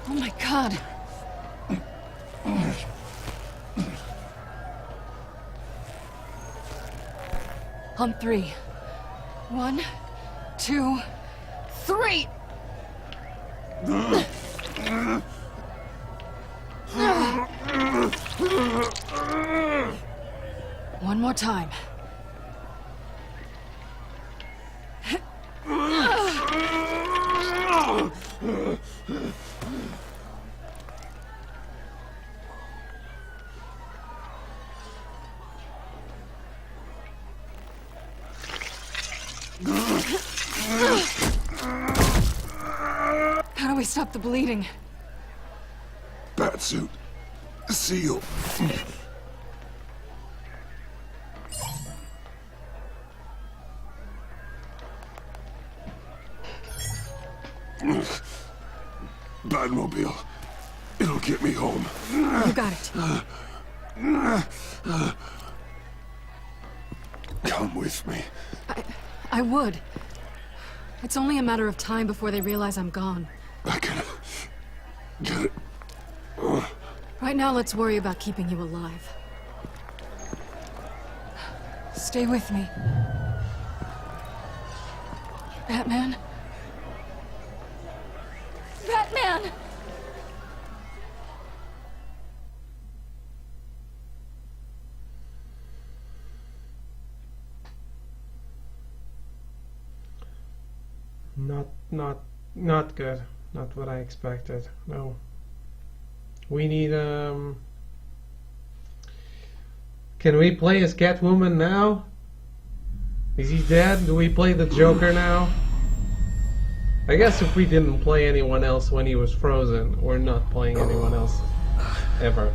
Speaker 6: Oh my god. On three. 1, 2, 3! One more time. How do we stop the bleeding?
Speaker 7: Batsuit. Seal. Batmobile. It'll get me home.
Speaker 6: You got it.
Speaker 7: Come with me.
Speaker 6: I would. It's only a matter of time before they realize I'm gone.
Speaker 7: I can get it.
Speaker 6: Right now, let's worry about keeping you alive. Stay with me. Batman? Batman!
Speaker 1: Not good. Not what I expected. No. We need Can we play as Catwoman now? Is he dead? Do we play the Joker now? I guess if we didn't play anyone else when he was frozen, we're not playing anyone else ever.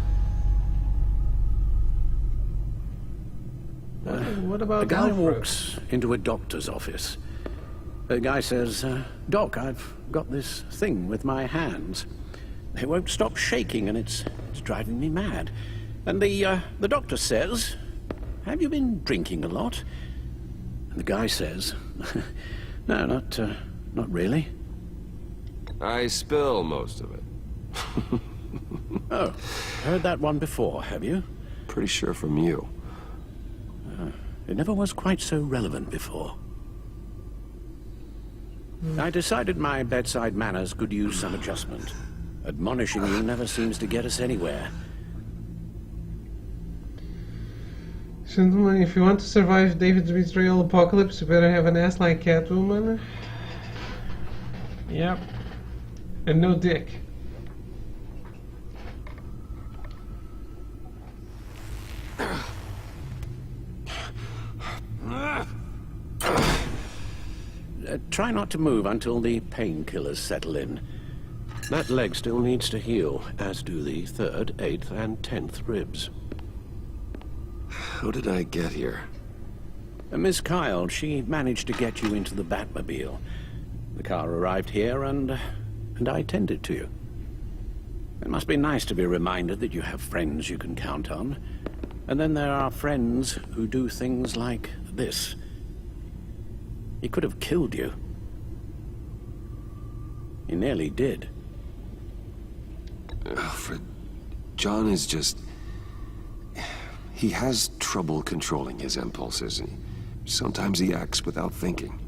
Speaker 1: What about
Speaker 9: A guy
Speaker 1: Alfred?
Speaker 9: walks into a doctor's office. The guy says, Doc, I've got this thing with my hands. They won't stop shaking and it's driving me mad. And the doctor says, have you been drinking a lot? And the guy says, no, not really.
Speaker 10: I spill most of it.
Speaker 9: Oh, heard that one before, have you?
Speaker 10: Pretty sure from you.
Speaker 9: It never was quite so relevant before. I decided my bedside manners could use some adjustment. Admonishing you never seems to get us anywhere.
Speaker 1: Gentlemen, if you want to survive David's betrayal apocalypse, you better have an ass like Catwoman. Yep. And no dick.
Speaker 9: Try not to move until the painkillers settle in. That leg still needs to heal, as do the 3rd, 8th, and 10th ribs.
Speaker 10: How did I get here?
Speaker 9: Miss Kyle, she managed to get you into the Batmobile. The car arrived here, and I tended to you. It must be nice to be reminded that you have friends you can count on. And then there are friends who do things like this. He could have killed you. He nearly did.
Speaker 10: Alfred, John is just... He has trouble controlling his impulses. Sometimes he acts without thinking.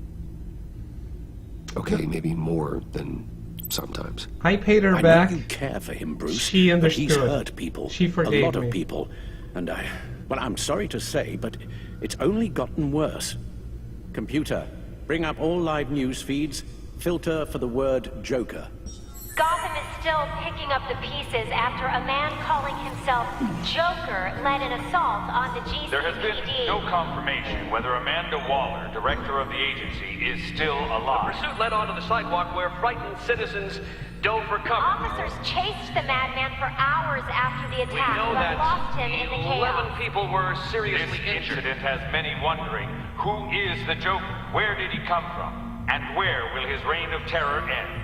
Speaker 10: Okay, maybe more than sometimes.
Speaker 1: I paid her
Speaker 9: I
Speaker 1: back.
Speaker 9: know you care for him, Bruce.
Speaker 1: She understood.
Speaker 9: But he's hurt people.
Speaker 1: She forgave
Speaker 9: a lot
Speaker 1: me.
Speaker 9: of people. And well, I'm sorry to say, but it's only gotten worse. Computer, bring up all live news feeds. Filter for the word Joker.
Speaker 14: Gotham is still picking up the pieces after a man calling himself Joker led an assault on the GCPD.
Speaker 8: There has been no confirmation whether Amanda Waller, director of the agency, is still alive.
Speaker 4: The pursuit led onto the sidewalk where frightened citizens dove for cover.
Speaker 14: Officers chased the madman for hours after the
Speaker 4: We
Speaker 14: attack,
Speaker 4: know
Speaker 14: but
Speaker 4: that
Speaker 14: lost him in the
Speaker 4: 11
Speaker 14: chaos.
Speaker 4: people were seriously
Speaker 8: This
Speaker 4: injured.
Speaker 8: incident has many wondering, who is the Joker? Where did he come from? And where will his reign of terror end?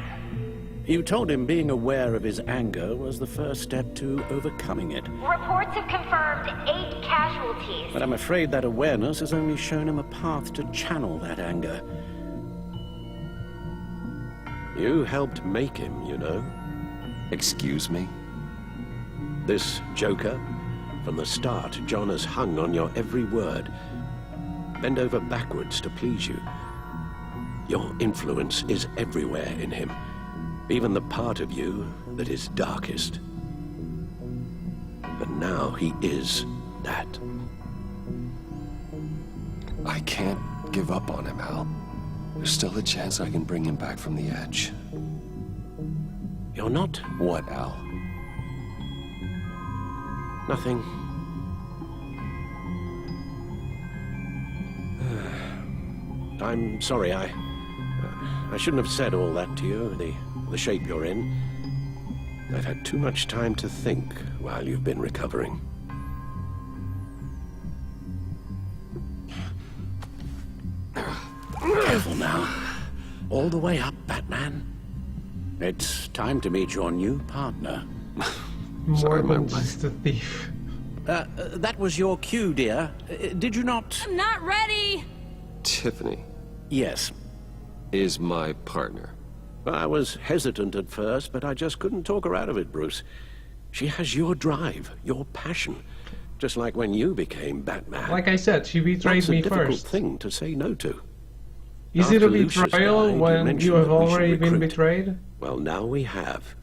Speaker 9: You told him being aware of his anger was the first step to overcoming it.
Speaker 14: Reports have confirmed 8 casualties.
Speaker 9: But I'm afraid that awareness has only shown him a path to channel that anger. You helped make him, you know.
Speaker 10: Excuse me?
Speaker 9: This Joker, from the start, John has hung on your every word. Bend over backwards to please you. Your influence is everywhere in him. Even the part of you that is darkest. And now he is that.
Speaker 10: I can't give up on him, Al. There's still a chance I can bring him back from the edge.
Speaker 9: You're not?
Speaker 10: What, Al?
Speaker 9: Nothing. I'm sorry, I shouldn't have said all that to you, the shape you're in. I've had too much time to think while you've been recovering. Careful now. All the way up, Batman. It's time to meet your new partner.
Speaker 1: More than just a thief.
Speaker 9: That was your cue, dear. Did you not?
Speaker 12: I'm not ready!
Speaker 10: Tiffany
Speaker 9: Yes.
Speaker 10: is my partner.
Speaker 9: I was hesitant at first, but I just couldn't talk her out of it, Bruce. She has your drive, your passion. Just like when you became Batman.
Speaker 1: Like I said, she betrayed
Speaker 9: That's a
Speaker 1: me
Speaker 9: difficult
Speaker 1: first.
Speaker 9: thing to say no to.
Speaker 1: Is it
Speaker 9: After
Speaker 1: a
Speaker 9: Lucius
Speaker 1: betrayal
Speaker 9: died,
Speaker 1: when
Speaker 9: mentioned
Speaker 1: you have
Speaker 9: that we should
Speaker 1: already been
Speaker 9: recruit.
Speaker 1: betrayed?
Speaker 9: Well, now we have.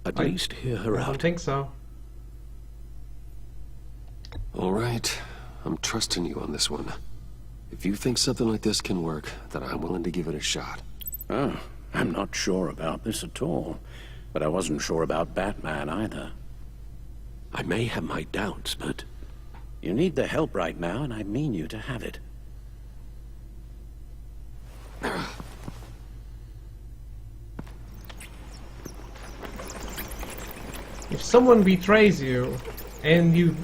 Speaker 9: At
Speaker 1: I-
Speaker 9: least hear her
Speaker 1: I don't
Speaker 9: out.
Speaker 1: think so.
Speaker 10: All right, I'm trusting you on this one. If you think something like this can work, then I'm willing to give it a shot.
Speaker 9: Oh, I'm not sure about this at all. But I wasn't sure about Batman either. I may have my doubts, but you need the help right now, and I mean you to have it.
Speaker 1: If someone betrays you, And you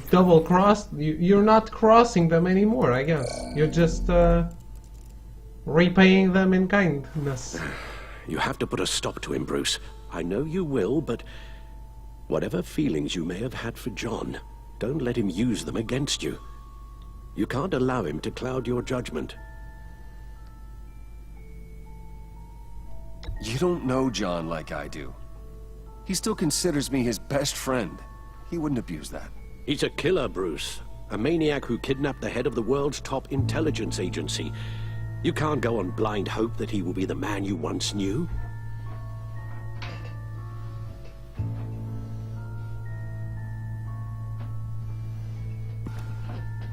Speaker 1: double crossed. You're not crossing them anymore, I guess. You're just repaying them in kindness.
Speaker 9: You have to put a stop to him, Bruce. I know you will, but whatever feelings you may have had for John, don't let him use them against you. You can't allow him to cloud your judgment.
Speaker 15: You don't know John like I do. He still considers me his best friend. He wouldn't abuse that.
Speaker 9: He's a killer, Bruce. A maniac who kidnapped the head of the world's top intelligence agency. You can't go on blind hope that he will be the man you once knew.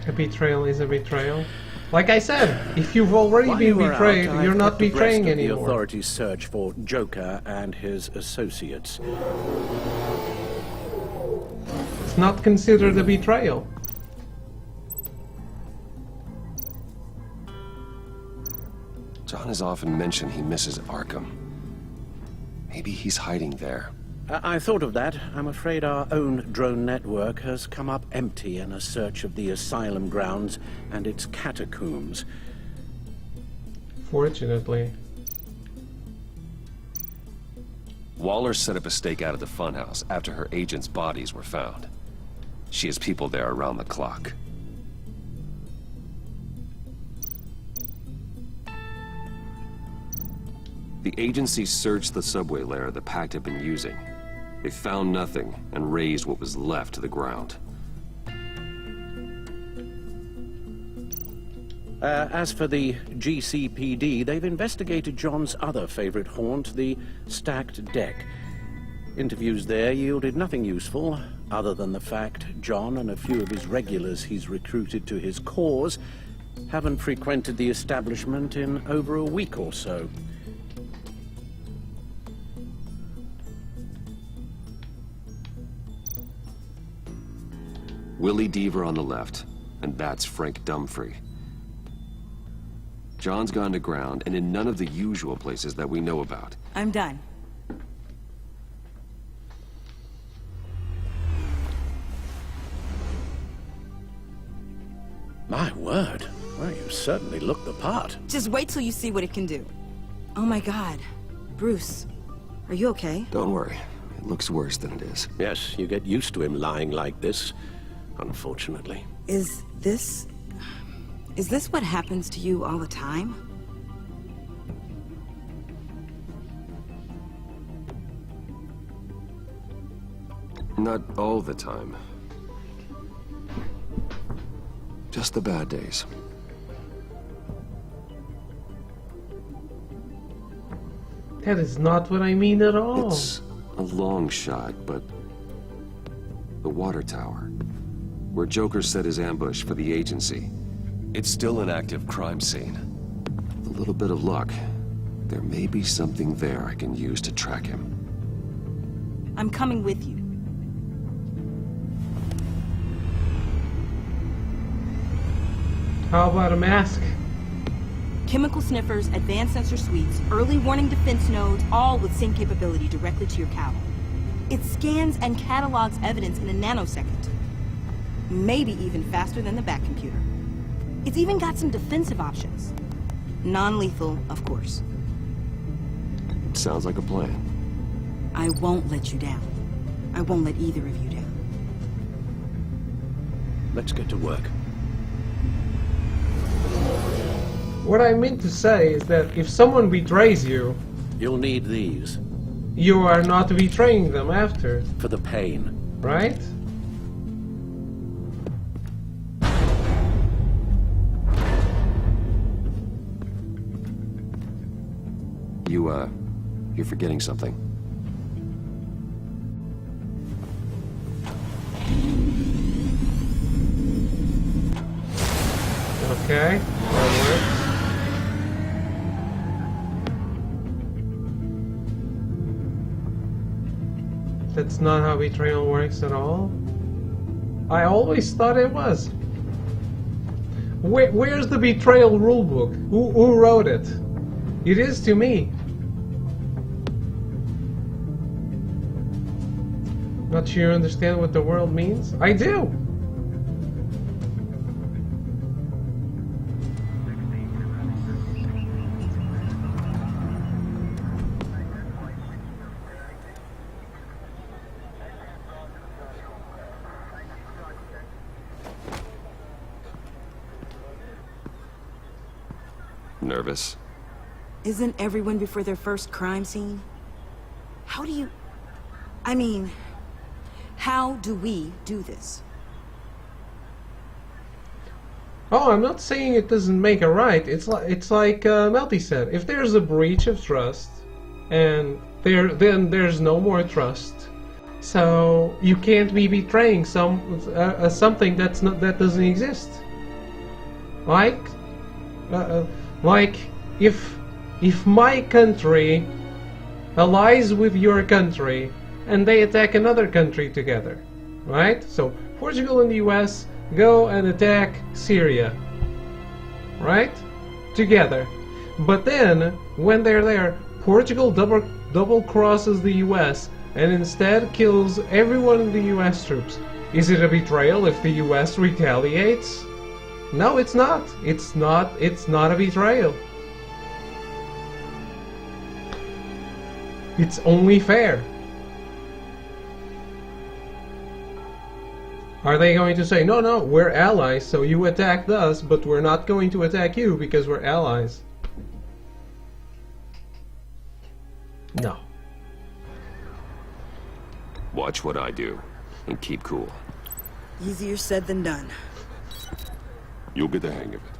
Speaker 1: A betrayal is a betrayal. Like I said, if you've already been betrayed, you're not betraying anymore.
Speaker 9: The authorities search for Joker and his associates.
Speaker 1: It's not considered a betrayal.
Speaker 15: John has often mentioned he misses Arkham. Maybe he's hiding there.
Speaker 9: I thought of that. I'm afraid our own drone network has come up empty in a search of the asylum grounds and its catacombs.
Speaker 1: Fortunately.
Speaker 15: Waller set up a stakeout at the funhouse after her agents' bodies were found. She has people there around the clock. The agency searched the subway lair the Pact had been using. They found nothing and razed what was left to the ground.
Speaker 9: As for the GCPD, they've investigated John's other favorite haunt, the stacked deck. Interviews there yielded nothing useful, other than the fact John and a few of his regulars he's recruited to his cause haven't frequented the establishment in over a week or so.
Speaker 15: Willie Deaver on the left, and that's Frank Dumfrey. John's gone to ground, and in none of the usual places that we know about.
Speaker 16: I'm done.
Speaker 9: My word. Well, you certainly look the part.
Speaker 16: Just wait till you see what it can do. Oh my God. Bruce, are you okay?
Speaker 15: Don't worry. It looks worse than it is.
Speaker 9: Yes, you get used to him lying like this, unfortunately.
Speaker 16: Is this what happens to you all the time?
Speaker 15: Not all the time. Just the bad days.
Speaker 1: That is not what I mean at all.
Speaker 15: It's a long shot, but the water tower, where Joker set his ambush for the agency, it's still an active crime scene. With a little bit of luck, there may be something there I can use to track him.
Speaker 16: I'm coming with you.
Speaker 1: How about a mask?
Speaker 16: Chemical sniffers, advanced sensor suites, early warning defense nodes, all with sync capability directly to your cowl. It scans and catalogs evidence in a nanosecond. Maybe even faster than the back computer. It's even got some defensive options. Non-lethal, of course.
Speaker 15: Sounds like a plan.
Speaker 16: I won't let you down. I won't let either of you down.
Speaker 9: Let's get to work.
Speaker 1: What I mean to say is that if someone betrays you,
Speaker 9: you'll need these.
Speaker 1: You are not betraying them after.
Speaker 9: For the pain.
Speaker 1: Right?
Speaker 15: You're forgetting something.
Speaker 1: Okay, that works. That's not how betrayal works at all. I always thought it was. Where's the betrayal rulebook? Who wrote it? It is to me. Not sure you understand what the world means? I do!
Speaker 15: Nervous?
Speaker 16: Isn't everyone before their first crime scene? How do you... I mean, how do we do this?
Speaker 1: Oh, I'm not saying it doesn't make it right. It's like Melty said. If there's a breach of trust, and then there's no more trust, so you can't be betraying something that doesn't exist. Like if my country allies with your country and they attack another country together, right? So Portugal and the US go and attack Syria, right? Together. But then when they're there, Portugal double crosses the US and instead kills everyone in the US troops. Is it a betrayal if the US retaliates? No, it's not. It's not a betrayal. It's only fair. Are they going to say, no, we're allies, so you attacked us, but we're not going to attack you because we're allies? No.
Speaker 15: Watch what I do, and keep cool.
Speaker 16: Easier said than done.
Speaker 7: You'll get the hang of it.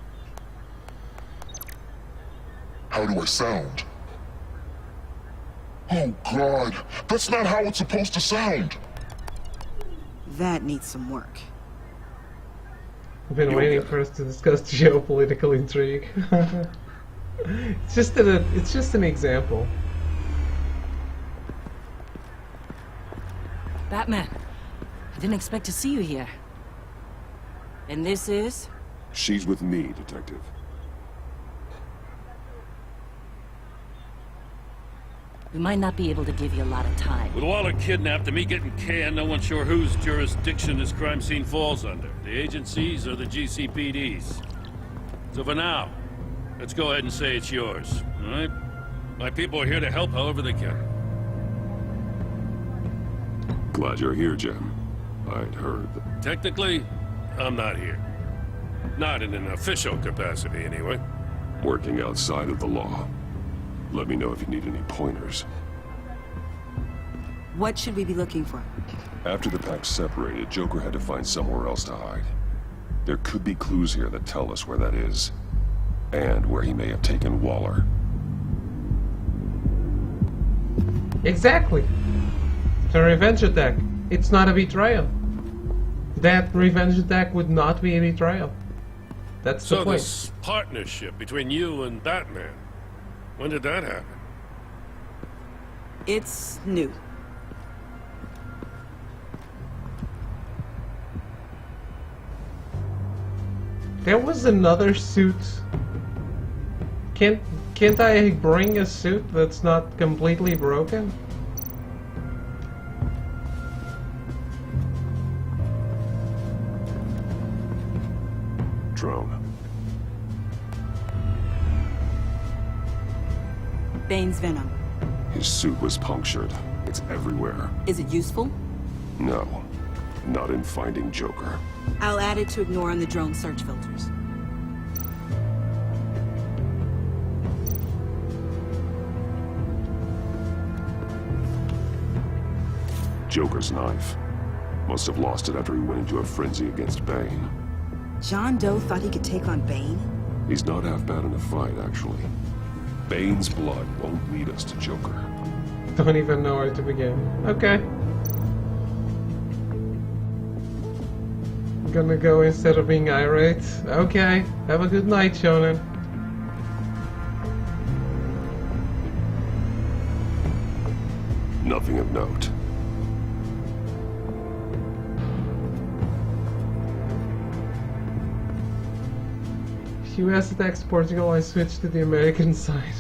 Speaker 7: How do I sound? Oh God, that's not how it's supposed to sound.
Speaker 16: That needs some work.
Speaker 1: I've been waiting for us to discuss geopolitical intrigue. It's just an example.
Speaker 17: Batman, I didn't expect to see you here. And this is?
Speaker 7: She's with me, Detective.
Speaker 17: We might not be able to give you a lot of time.
Speaker 18: With Waller kidnapped and me getting canned, no one's sure whose jurisdiction this crime scene falls under. The agencies or the GCPD's. So for now, let's go ahead and say it's yours, all right? My people are here to help however they can.
Speaker 7: Glad you're here, Jim. I'd heard that...
Speaker 18: Technically, I'm not here. Not in an official capacity, anyway.
Speaker 7: Working outside of the law. Let me know if you need any pointers.
Speaker 16: What should we be looking for?
Speaker 7: After the pack separated, Joker had to find somewhere else to hide. There could be clues here that tell us where that is. And where he may have taken Waller.
Speaker 1: Exactly. It's a revenge attack. It's not a betrayal. That revenge attack would not be a betrayal. That's the point.
Speaker 18: So this partnership between you and Batman, when did that happen?
Speaker 16: It's new.
Speaker 1: There was another suit. Can't I bring a suit that's not completely broken?
Speaker 7: Drone.
Speaker 16: Bane's venom.
Speaker 7: His suit was punctured. It's everywhere.
Speaker 16: Is it useful?
Speaker 7: No. Not in finding Joker.
Speaker 16: I'll add it to ignore on the drone search filters.
Speaker 7: Joker's knife. Must have lost it after he went into a frenzy against Bane.
Speaker 16: John Doe thought he could take on Bane?
Speaker 7: He's not half bad in a fight, actually. Bane's blood won't lead us to Joker.
Speaker 1: Don't even know where to begin. Okay. Gonna go instead of being irate. Okay. Have a good night, Shonen.
Speaker 7: Nothing of note.
Speaker 1: US attacks Portugal, I switched to the American side.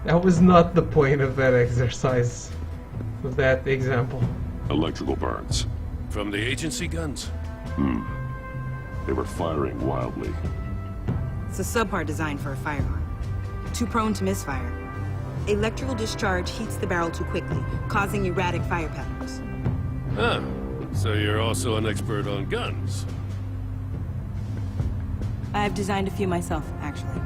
Speaker 1: That was not the point of that exercise. with that example.
Speaker 3: Electrical burns.
Speaker 18: From the agency guns?
Speaker 3: They were firing wildly.
Speaker 16: It's a subpart designed for a firearm. Too prone to misfire. Electrical discharge heats the barrel too quickly, causing erratic fire patterns.
Speaker 18: Huh. So you're also an expert on guns?
Speaker 16: I've designed a few myself, actually.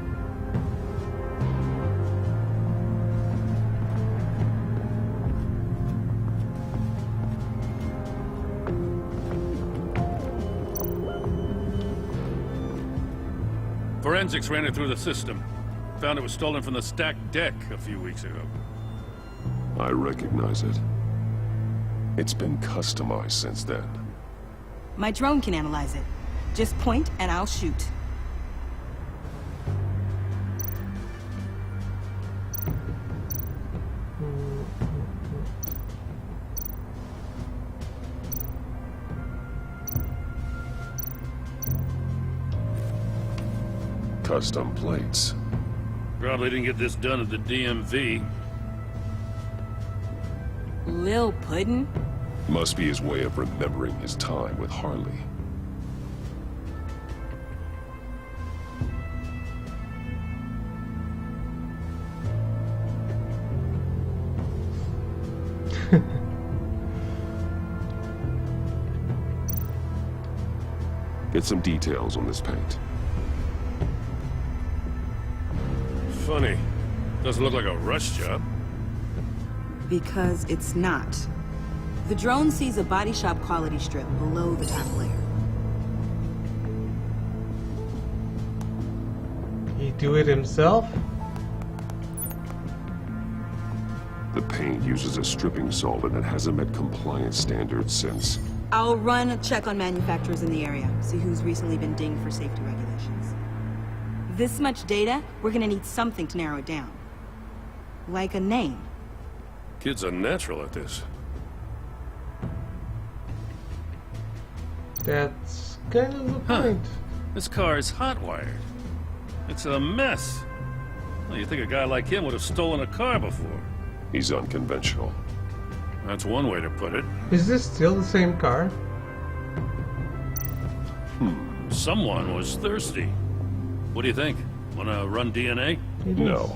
Speaker 18: Forensics ran it through the system. Found it was stolen from the stacked deck a few weeks ago.
Speaker 3: I recognize it. It's been customized since then.
Speaker 16: My drone can analyze it. Just point and I'll shoot.
Speaker 3: Custom plates.
Speaker 18: Probably didn't get this done at the DMV.
Speaker 16: Lil Puddin'?
Speaker 3: Must be his way of remembering his time with Harley. Get some details on this paint.
Speaker 18: Funny. Doesn't look like a rush job.
Speaker 16: Because it's not. The drone sees a body shop quality strip below the top layer.
Speaker 1: He do it himself?
Speaker 3: The paint uses a stripping solvent that hasn't met compliance standards since.
Speaker 16: I'll run a check on manufacturers in the area, see who's recently been dinged for safety regulations. This much data, we're gonna need something to narrow it down. Like a name.
Speaker 18: Kid's a natural at this.
Speaker 1: That's kind of the point.
Speaker 18: This car is hot-wired. It's a mess. Well, you think a guy like him would have stolen a car before?
Speaker 3: He's unconventional.
Speaker 18: That's one way to put it.
Speaker 1: Is this still the same car?
Speaker 18: Someone was thirsty. What do you think? Wanna run DNA?
Speaker 3: No.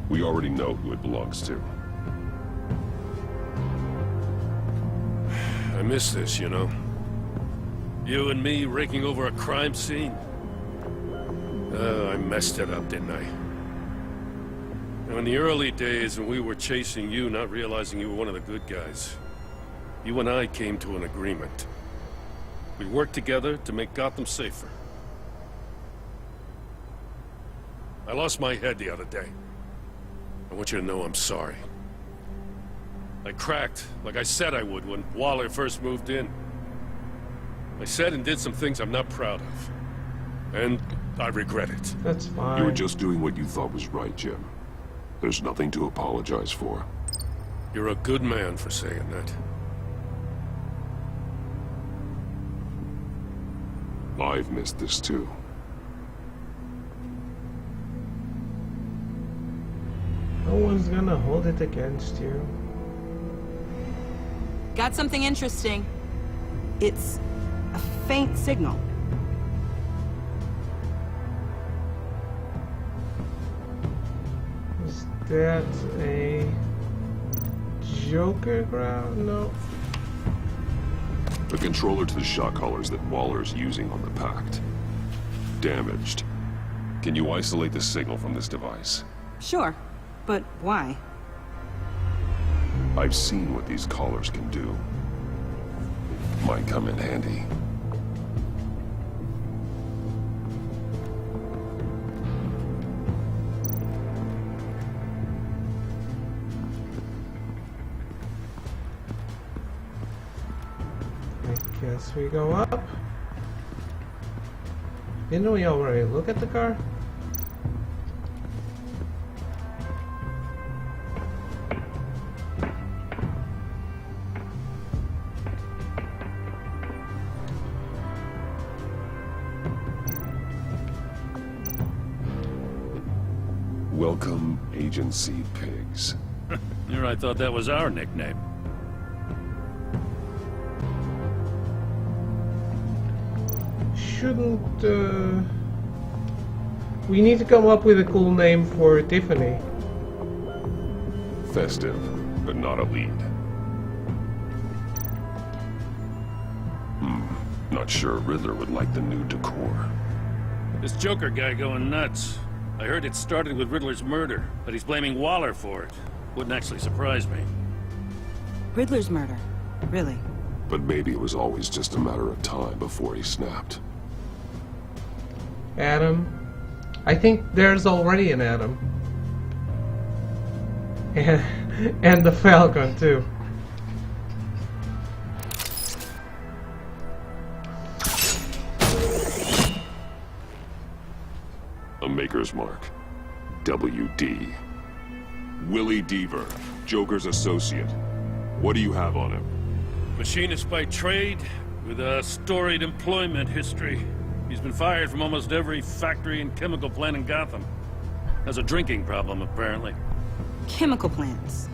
Speaker 3: We already know who it belongs to.
Speaker 18: I miss this, you know. You and me raking over a crime scene. Oh, I messed it up, didn't I? Now, in the early days when we were chasing you, not realizing you were one of the good guys, you and I came to an agreement. We worked together to make Gotham safer. I lost my head the other day. I want you to know I'm sorry. I cracked, like I said I would when Waller first moved in. I said and did some things I'm not proud of. And I regret it.
Speaker 1: That's fine.
Speaker 3: You were just doing what you thought was right, Jim. There's nothing to apologize for.
Speaker 18: You're a good man for saying that.
Speaker 3: I've missed this too.
Speaker 1: No one's gonna hold it against you.
Speaker 16: Got something interesting. It's a faint signal.
Speaker 1: Is that a Joker ground? No.
Speaker 3: The controller to the shot collars that Waller's using on the Pact. Damaged. Can you isolate the signal from this device?
Speaker 16: Sure, but why?
Speaker 3: I've seen what these collars can do. Might come in handy.
Speaker 1: I guess we go up. Didn't we already look at the car?
Speaker 3: Welcome, Agency Pigs.
Speaker 18: Here I thought that was our nickname.
Speaker 1: shouldn't. We need to come up with a cool name for Tiffany.
Speaker 7: Festive, but not a lead. Not sure Riddler would like the new decor.
Speaker 18: This Joker guy going nuts. I heard it started with Riddler's murder, but he's blaming Waller for it. Wouldn't actually surprise me.
Speaker 16: Riddler's murder? Really?
Speaker 7: But maybe it was always just a matter of time before he snapped.
Speaker 1: Adam. I think there's already an Adam. And the Falcon too.
Speaker 7: A Maker's Mark. WD. Willie Deaver, Joker's associate. What do you have on him?
Speaker 18: Machinist by trade, with a storied employment history. He's been fired from almost every factory and chemical plant in Gotham. Has a drinking problem, apparently.
Speaker 16: Chemical plants.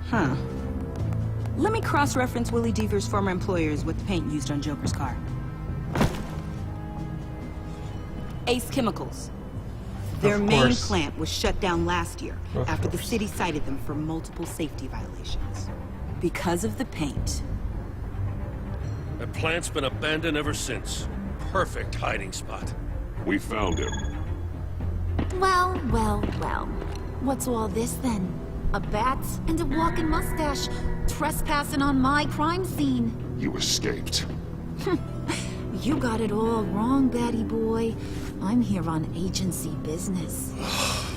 Speaker 16: Huh. Let me cross-reference Willie Deaver's former employers with the paint used on Joker's car. Ace Chemicals. Their main plant was shut down last year after the city cited them for multiple safety violations. Because of the paint.
Speaker 18: The plant's been abandoned ever since. Perfect hiding spot.
Speaker 7: We found him.
Speaker 12: Well, well, well. What's all this then? A bat and a walking mustache trespassing on my crime scene.
Speaker 7: You escaped.
Speaker 12: You got it all wrong, Batty boy. I'm here on agency business.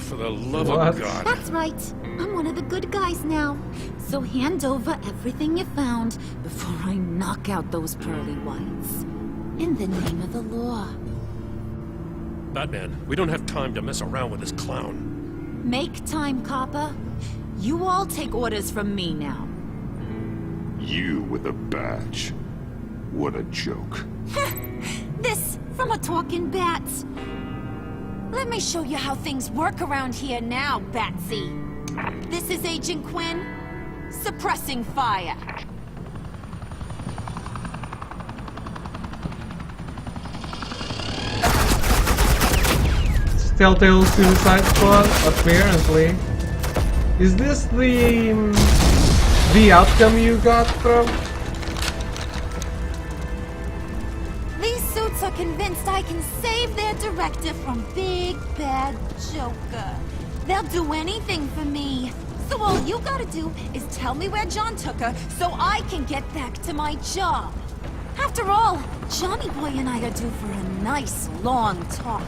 Speaker 18: For the love of God.
Speaker 12: That's right. I'm one of the good guys now. So hand over everything you found before I knock out those pearly whites. In the name of the law.
Speaker 18: Batman, we don't have time to mess around with this clown.
Speaker 12: Make time, copper. You all take orders from me now.
Speaker 7: You with a badge. What a joke.
Speaker 12: This from a talking bat. Let me show you how things work around here now, Batsy. This is Agent Quinn. Suppressing fire.
Speaker 1: Telltale Suicide Squad, apparently. Is this the outcome you got from?
Speaker 12: These suits are convinced I can save their director from Big Bad Joker. They'll do anything for me. So all you gotta do is tell me where John took her so I can get back to my job. After all, Johnny Boy and I are due for a nice long talk.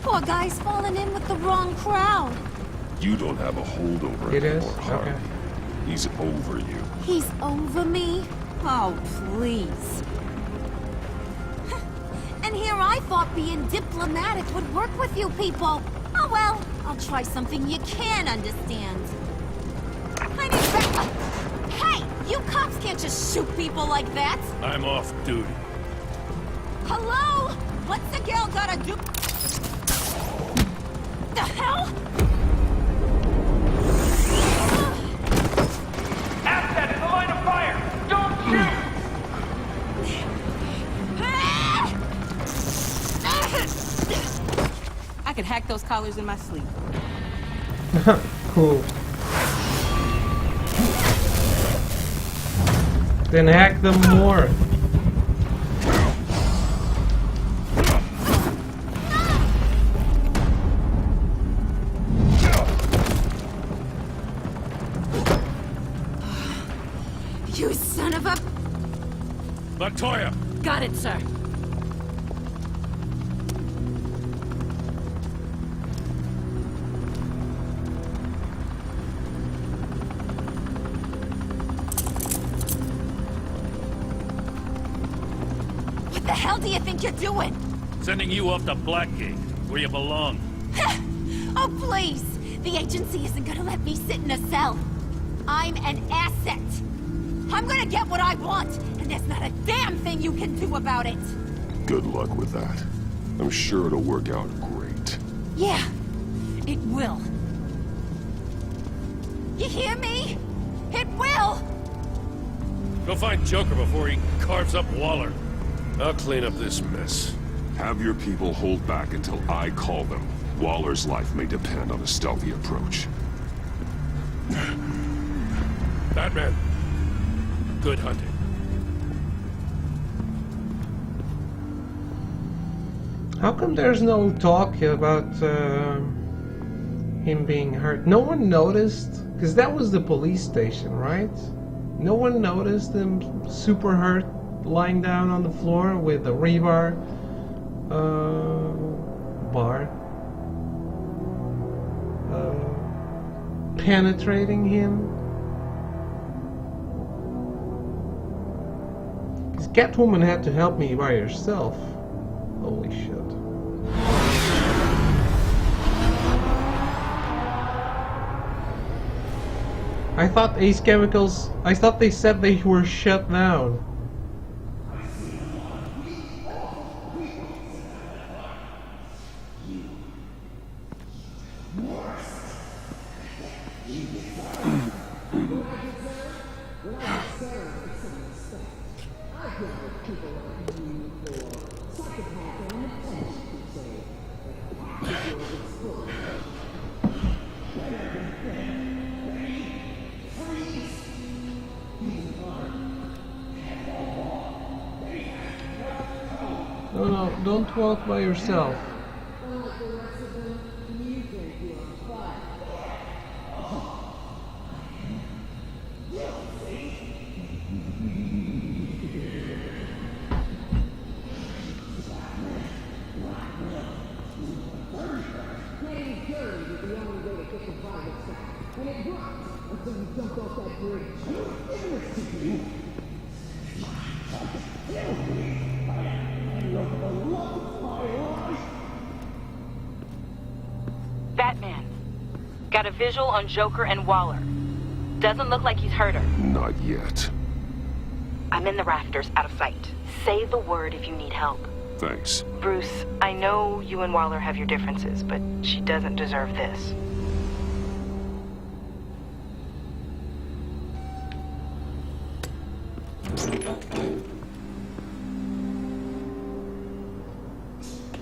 Speaker 12: Poor guy's fallen in with the wrong crowd.
Speaker 7: You don't have a holdover anymore, Harvey.
Speaker 1: Okay.
Speaker 7: He's over you.
Speaker 12: He's over me? Oh, please. And here I thought being diplomatic would work with you people. Oh well, I'll try something you can understand. I need backup. Hey, you cops can't just shoot people like that.
Speaker 18: I'm off duty.
Speaker 12: Hello? What's the girl gotta do? The hell?
Speaker 8: Asset in the line of fire! Don't shoot!
Speaker 16: I could hack those collars in my sleep.
Speaker 1: Cool. Then hack them more.
Speaker 12: You son of a...
Speaker 18: Latoya!
Speaker 12: Got it, sir. What the hell do you think you're doing?
Speaker 18: Sending you off to Blackgate, where you belong.
Speaker 12: Oh, please! The agency isn't gonna let me sit in a cell. I'm an asset. I'm gonna get what I want, and there's not a damn thing you can do about it.
Speaker 7: Good luck with that. I'm sure it'll work out great.
Speaker 12: Yeah, it will. You hear me? It will!
Speaker 18: Go find Joker before he carves up Waller. I'll clean up this mess.
Speaker 3: Have your people hold back until I call them. Waller's life may depend on a stealthy approach.
Speaker 18: Batman, good hunting.
Speaker 1: How come there's no talk about him being hurt? No one noticed? Because that was the police station, right? No one noticed him super hurt, lying down on the floor with a rebar bar penetrating him. Because Catwoman had to help me by herself. Holy shit. I thought Ace Chemicals, I thought they said they were shut down. No, don't walk by yourself.
Speaker 16: Batman, got a visual on Joker and Waller. Doesn't look like he's hurt her.
Speaker 3: Not yet.
Speaker 16: I'm in the rafters, out of sight. Say the word if you need help.
Speaker 3: Thanks.
Speaker 16: Bruce, I know you and Waller have your differences, but she doesn't deserve this.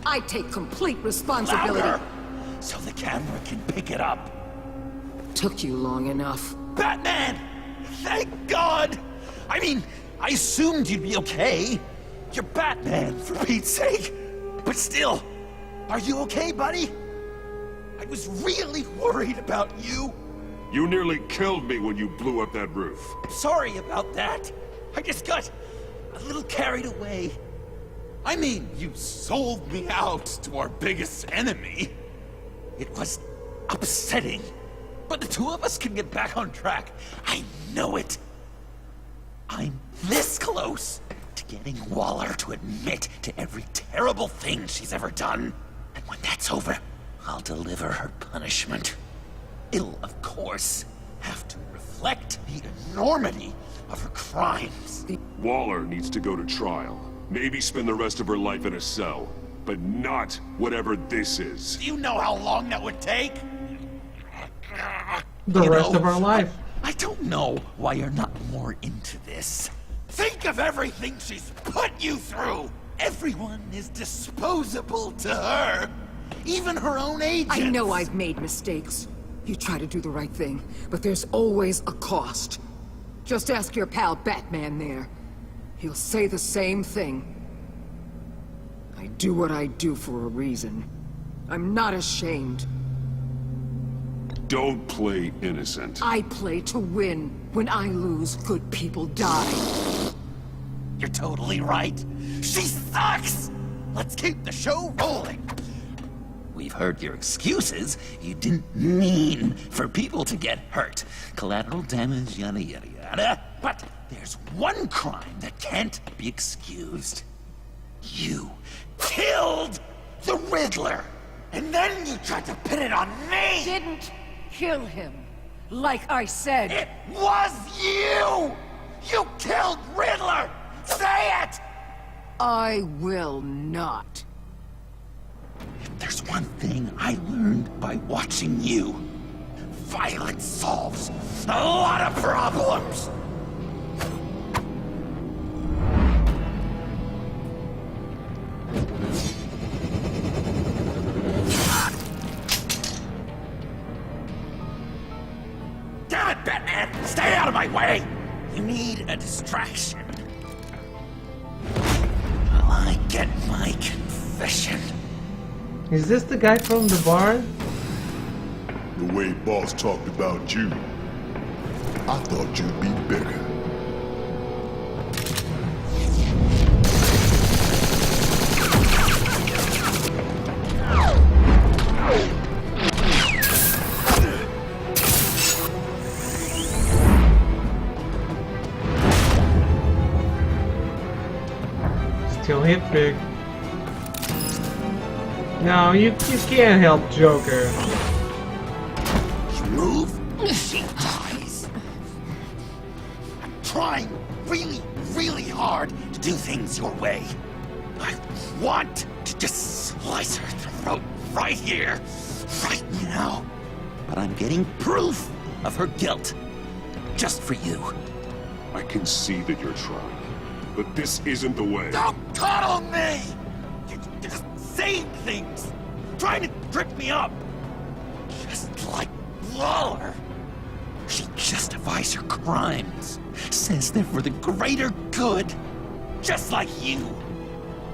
Speaker 11: I take complete responsibility.
Speaker 13: Louder! So the camera can pick it up.
Speaker 11: Took you long enough.
Speaker 13: Batman! Thank God! I mean, I assumed you'd be okay. You're Batman, for Pete's sake. But still, are you okay, buddy? I was really worried about you.
Speaker 3: You nearly killed me when you blew up that roof.
Speaker 13: Sorry about that. I just got a little carried away. I mean, you sold me out to our biggest enemy. It was upsetting. But the two of us can get back on track. I know it. I'm this close to getting Waller to admit to every terrible thing she's ever done. And when that's over, I'll deliver her punishment. It'll, of course, have to reflect the enormity of her crimes.
Speaker 3: Waller needs to go to trial. Maybe spend the rest of her life in a cell. But not whatever this is.
Speaker 13: Do you know how long that would take?
Speaker 1: The rest of our life.
Speaker 13: I don't know why you're not more into this. Think of everything she's put you through! Everyone is disposable to her. Even her own agents.
Speaker 11: I know I've made mistakes. You try to do the right thing, but there's always a cost. Just ask your pal Batman there. He'll say the same thing. I do what I do for a reason. I'm not ashamed.
Speaker 3: Don't play innocent.
Speaker 11: I play to win. When I lose, good people die.
Speaker 13: You're totally right. She sucks! Let's keep the show rolling. We've heard your excuses. You didn't mean for people to get hurt. Collateral damage, yada yada yada. But there's one crime that can't be excused. You killed the Riddler! And then you tried to pin it on me!
Speaker 11: Didn't kill him. Like I said.
Speaker 13: It was you! You killed Riddler! Say it!
Speaker 11: I will not.
Speaker 13: If there's one thing I learned by watching you, violence solves a lot of problems! out of my way! You need a distraction. Well, I get my confession.
Speaker 1: Is this the guy from the barn?
Speaker 5: The way boss talked about you, I thought you'd be bigger.
Speaker 1: Still hit big. No, you can't help Joker.
Speaker 13: Move, she dies. I'm trying really, really hard to do things your way. I want to just slice her throat right here, right now. But I'm getting proof of her guilt. Just for you.
Speaker 7: I can see that you're trying, but this isn't the way.
Speaker 13: Don't coddle me! You're just saying things, trying to trip me up. Just like Waller. She justifies her crimes, says they're for the greater good. Just like you.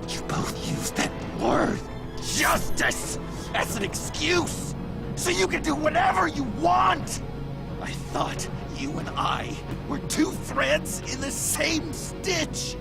Speaker 13: You both use that word, justice, as an excuse, so you can do whatever you want. I thought you and I were two threads in the same stitch.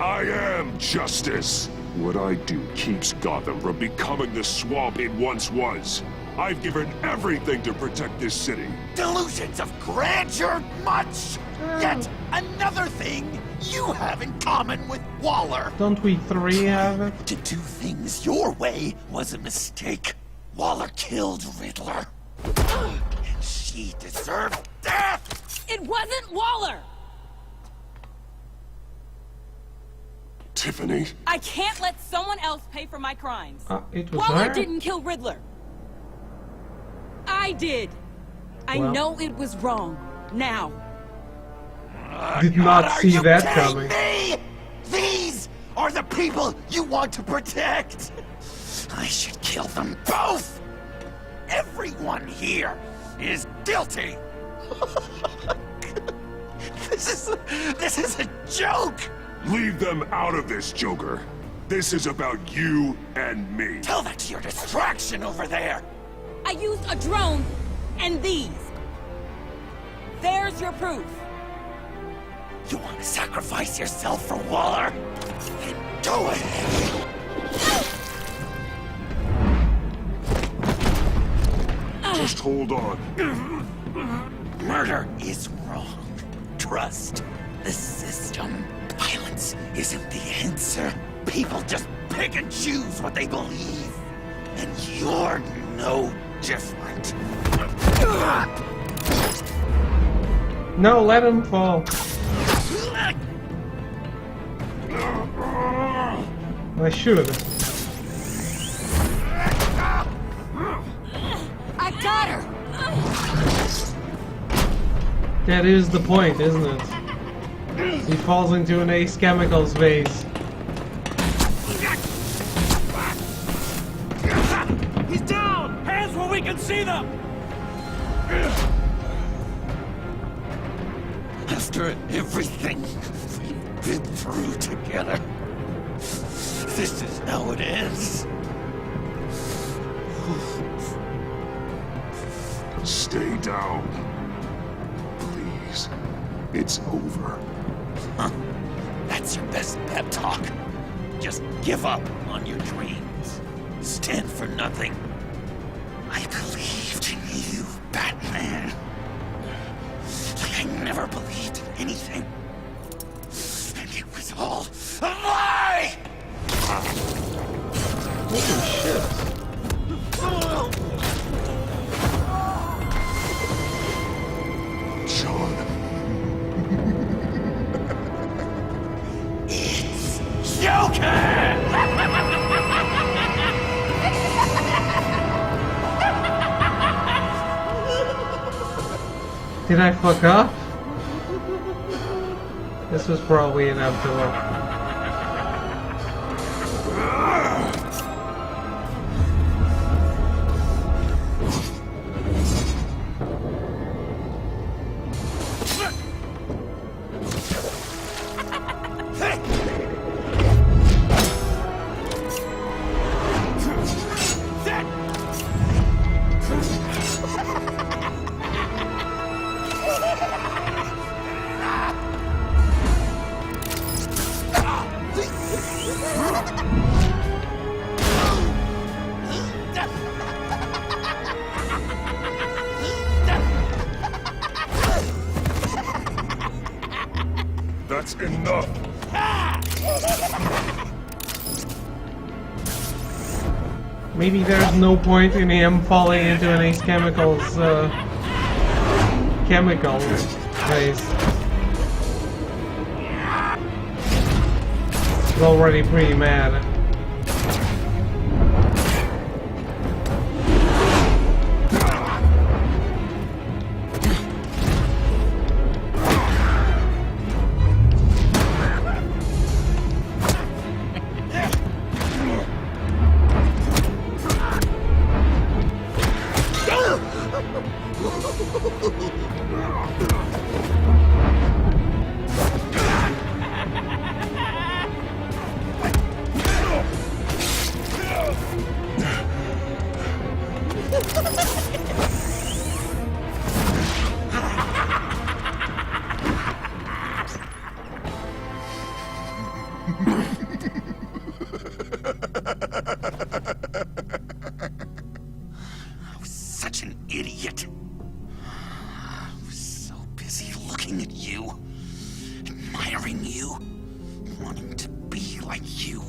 Speaker 7: I am justice. What I do keeps Gotham from becoming the swamp it once was. I've given everything to protect this city.
Speaker 13: Delusions of grandeur much! Yet another thing you have in common with Waller.
Speaker 1: Don't we three have it?
Speaker 13: To do things your way was a mistake. Waller killed Riddler. And she deserved death!
Speaker 16: It wasn't Waller!
Speaker 7: Tiffany?
Speaker 16: I can't let someone else pay for my crimes.
Speaker 1: It was
Speaker 16: Waller
Speaker 1: her?
Speaker 16: didn't kill Riddler. I did. I
Speaker 1: Well.
Speaker 16: know it was wrong. Now.
Speaker 1: Did not
Speaker 13: Are
Speaker 1: see
Speaker 13: you
Speaker 1: that
Speaker 13: kidding
Speaker 1: coming.
Speaker 13: me? These are the people you want to protect. I should kill them both. Everyone here is guilty. This is a joke.
Speaker 7: Leave them out of this, Joker. This is about you and me.
Speaker 13: Tell that to your distraction over there.
Speaker 16: I used a drone and these. There's your proof.
Speaker 13: You want to sacrifice yourself for Waller? Then do it.
Speaker 7: Just hold on.
Speaker 13: Murder is wrong. Trust the system. Violence isn't the answer. People just pick and choose what they believe. And you're no different.
Speaker 1: No, let him fall. I should.
Speaker 11: I got her!
Speaker 1: That is the point, isn't it? He falls into an Ace Chemicals vase.
Speaker 18: He's down! Hands where we can see them!
Speaker 13: After everything we've been through together, this is how it ends.
Speaker 7: Stay down. Please. It's over.
Speaker 13: Huh. That's your best pep talk. Just give up on your dreams. Stand for nothing. I believed in you, Batman. Like I never believed in anything. And it was all a lie!
Speaker 1: Holy shit.
Speaker 7: John.
Speaker 13: It's Joker!
Speaker 1: Did I fuck up? This was probably inevitable.
Speaker 7: That's enough.
Speaker 1: Maybe there's no point in him falling into any chemical place. He's already pretty mad.
Speaker 13: I was such an idiot. I was so busy looking at you, admiring you, wanting to be like you,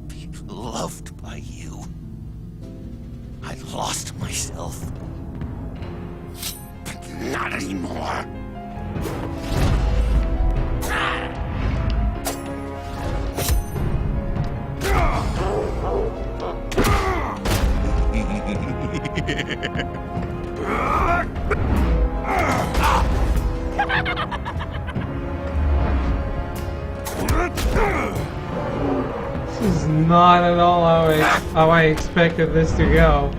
Speaker 13: be loved by you. I lost myself. But not anymore.
Speaker 1: This is not at all how I expected this to go.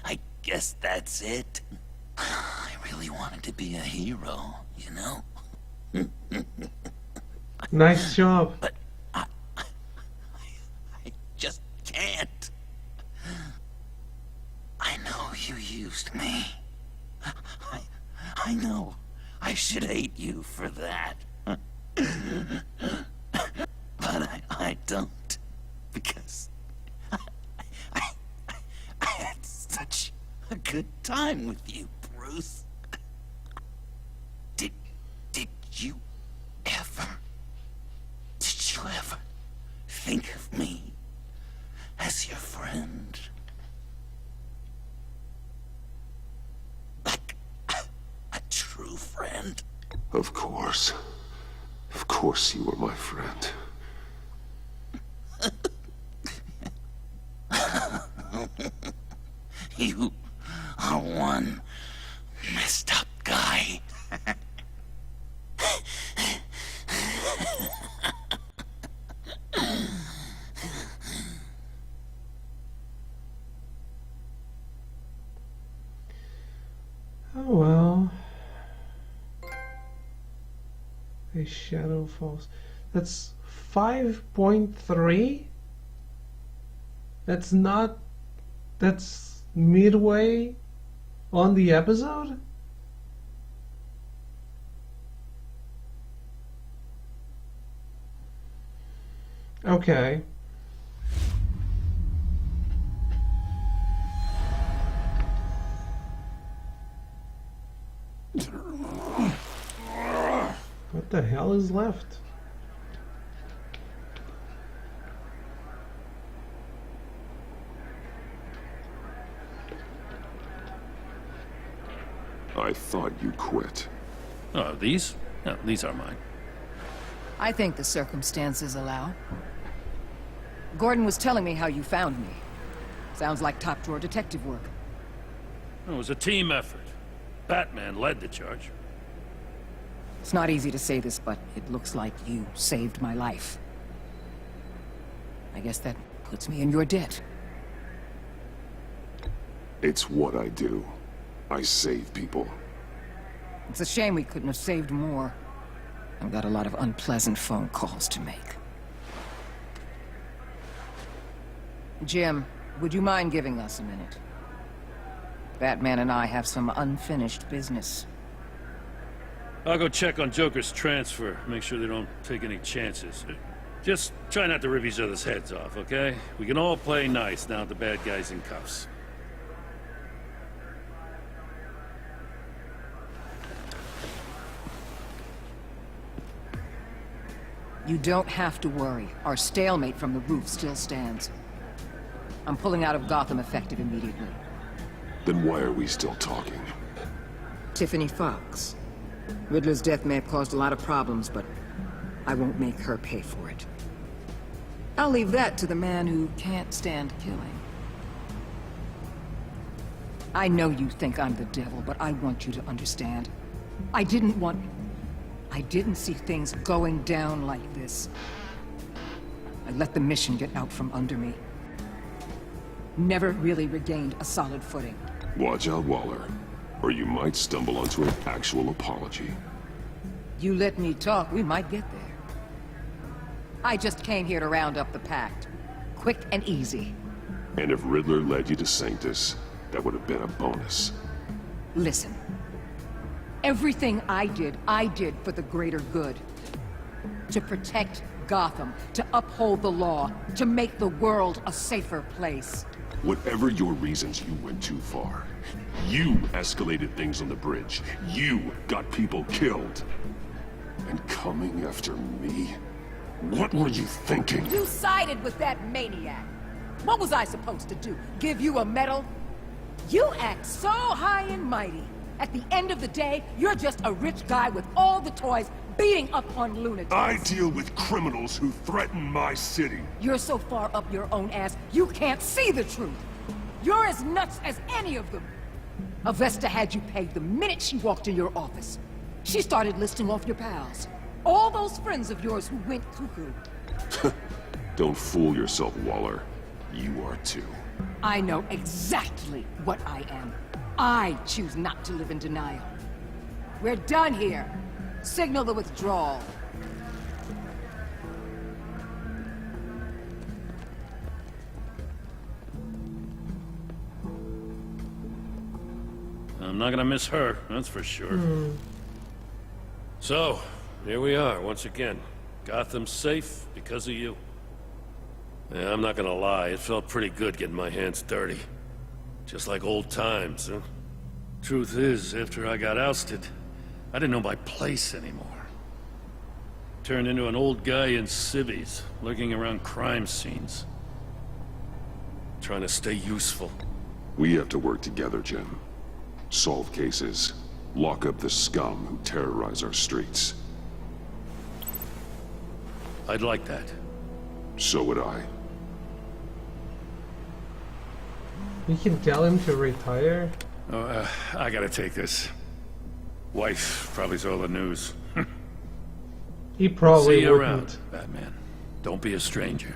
Speaker 13: I guess that's it. I really wanted to be a hero, you know?
Speaker 1: Nice job.
Speaker 13: But I just can't. I know you used me. I know I should hate you for that. But I don't. Because I had such a good time with you, Bruce. Did you ever think of me as your friend? Like a true friend?
Speaker 15: Of course. Of course you were my friend.
Speaker 13: You are one messed up guy.
Speaker 1: Oh well. A shadow falls. That's 5.3? That's not... That's midway on the episode? Okay. What the hell is left?
Speaker 15: I thought you quit.
Speaker 18: Oh, these? No, these are mine.
Speaker 11: I think the circumstances allow. Gordon was telling me how you found me. Sounds like top-drawer detective work.
Speaker 18: It was a team effort. Batman led the charge.
Speaker 11: It's not easy to say this, but it looks like you saved my life. I guess that puts me in your debt.
Speaker 15: It's what I do. I save people.
Speaker 11: It's a shame we couldn't have saved more. I've got a lot of unpleasant phone calls to make. Jim, would you mind giving us a minute? Batman and I have some unfinished business.
Speaker 18: I'll go check on Joker's transfer. Make sure they don't take any chances. Just try not to rip each other's heads off, okay? We can all play nice now that the bad guy's in cuffs.
Speaker 11: You don't have to worry. Our stalemate from the roof still stands. I'm pulling out of Gotham effective immediately.
Speaker 15: Then why are we still talking?
Speaker 11: Tiffany Fox. Riddler's death may have caused a lot of problems, but I won't make her pay for it. I'll leave that to the man who can't stand killing. I know you think I'm the devil, but I want you to understand. I didn't see things going down like this. I let the mission get out from under me. Never really regained a solid footing.
Speaker 15: Watch out, Waller, or you might stumble onto an actual apology.
Speaker 11: You let me talk, we might get there. I just came here to round up the pact. Quick and easy.
Speaker 15: And if Riddler led you to Sanctus, that would have been a bonus.
Speaker 11: Listen. Everything I did for the greater good. To protect Gotham, to uphold the law, to make the world a safer place.
Speaker 15: Whatever your reasons, you went too far. You escalated things on the bridge. You got people killed. And coming after me? What were you thinking?
Speaker 11: You sided with that maniac. What was I supposed to do? Give you a medal? You act so high and mighty. At the end of the day, you're just a rich guy with all the toys beating up on lunatics.
Speaker 7: I deal with criminals who threaten my city.
Speaker 11: You're so far up your own ass, you can't see the truth. You're as nuts as any of them. Avesta had you pegged the minute she walked in your office. She started listing off your pals. All those friends of yours who went cuckoo.
Speaker 15: Don't fool yourself, Waller. You are too.
Speaker 11: I know exactly what I am. I choose not to live in denial. We're done here. Signal the withdrawal.
Speaker 18: I'm not gonna miss her, that's for sure. So, here we are, once again. Gotham's safe because of you. Yeah, I'm not gonna lie, it felt pretty good getting my hands dirty. Just like old times, huh? Truth is, after I got ousted, I didn't know my place anymore. Turned into an old guy in civvies, lurking around crime scenes. Trying to stay useful.
Speaker 15: We have to work together, Jim. Solve cases. Lock up the scum who terrorize our streets.
Speaker 18: I'd like that.
Speaker 15: So would I.
Speaker 1: We can tell him to retire.
Speaker 18: Oh, I gotta take this. Wife probably saw the news.
Speaker 1: He probably
Speaker 18: See you
Speaker 1: wouldn't.
Speaker 18: around, Batman. Don't be a stranger.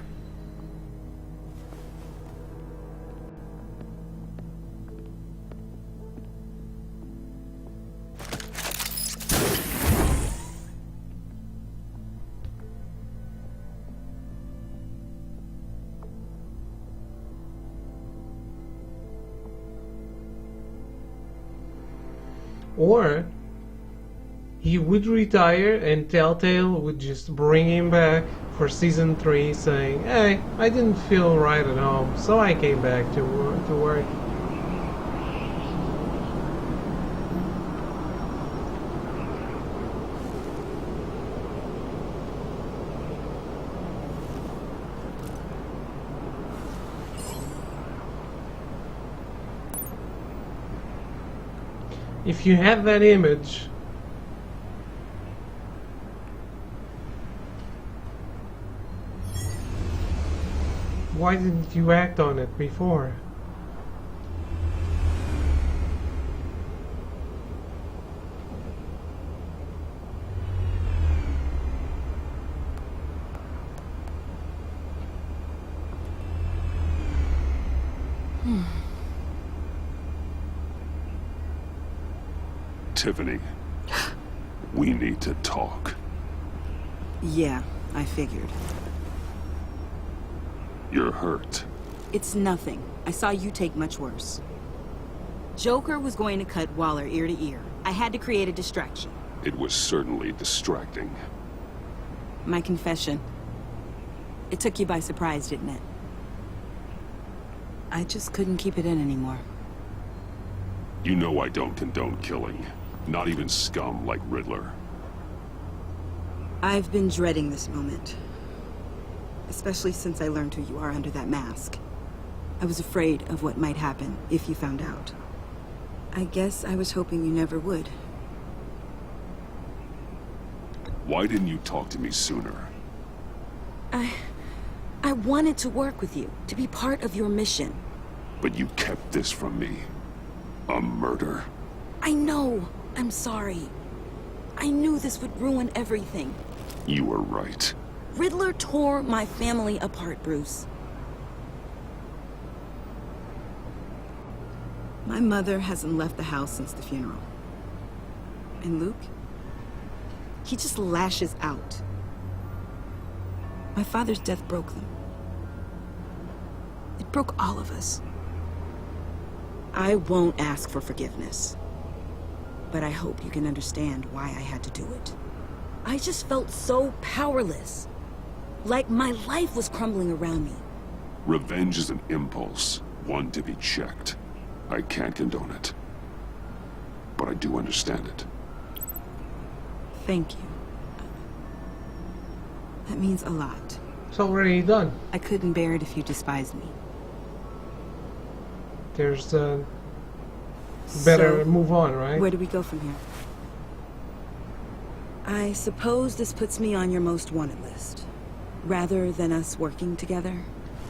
Speaker 1: Or he would retire and Telltale would just bring him back for season 3 saying, hey, I didn't feel right at home, so I came back to work. If you have that image, why didn't you act on it before?
Speaker 3: Tiffany, we need to talk.
Speaker 16: Yeah, I figured.
Speaker 3: You're hurt.
Speaker 16: It's nothing. I saw you take much worse. Joker was going to cut Waller ear to ear. I had to create a distraction.
Speaker 3: It was certainly distracting.
Speaker 16: My confession. It took you by surprise, didn't it? I just couldn't keep it in anymore.
Speaker 3: You know I don't condone killing. Not even scum like Riddler.
Speaker 16: I've been dreading this moment. Especially since I learned who you are under that mask. I was afraid of what might happen if you found out. I guess I was hoping you never would.
Speaker 3: Why didn't you talk to me sooner?
Speaker 16: I wanted to work with you, to be part of your mission.
Speaker 3: But you kept this from me. A murder?
Speaker 16: I know. I'm sorry. I knew this would ruin everything.
Speaker 3: You were right.
Speaker 16: Riddler tore my family apart, Bruce. My mother hasn't left the house since the funeral. And Luke? He just lashes out. My father's death broke them. It broke all of us. I won't ask for forgiveness. But I hope you can understand why I had to do it. I just felt so powerless. Like my life was crumbling around me.
Speaker 3: Revenge is an impulse, one to be checked. I can't condone it. But I do understand it.
Speaker 16: Thank you. That means a lot.
Speaker 1: It's already done.
Speaker 16: I couldn't bear it if you despised me.
Speaker 1: There's better move on, right?
Speaker 16: Where do we go from here? I suppose this puts me on your most wanted list. Rather than us working together?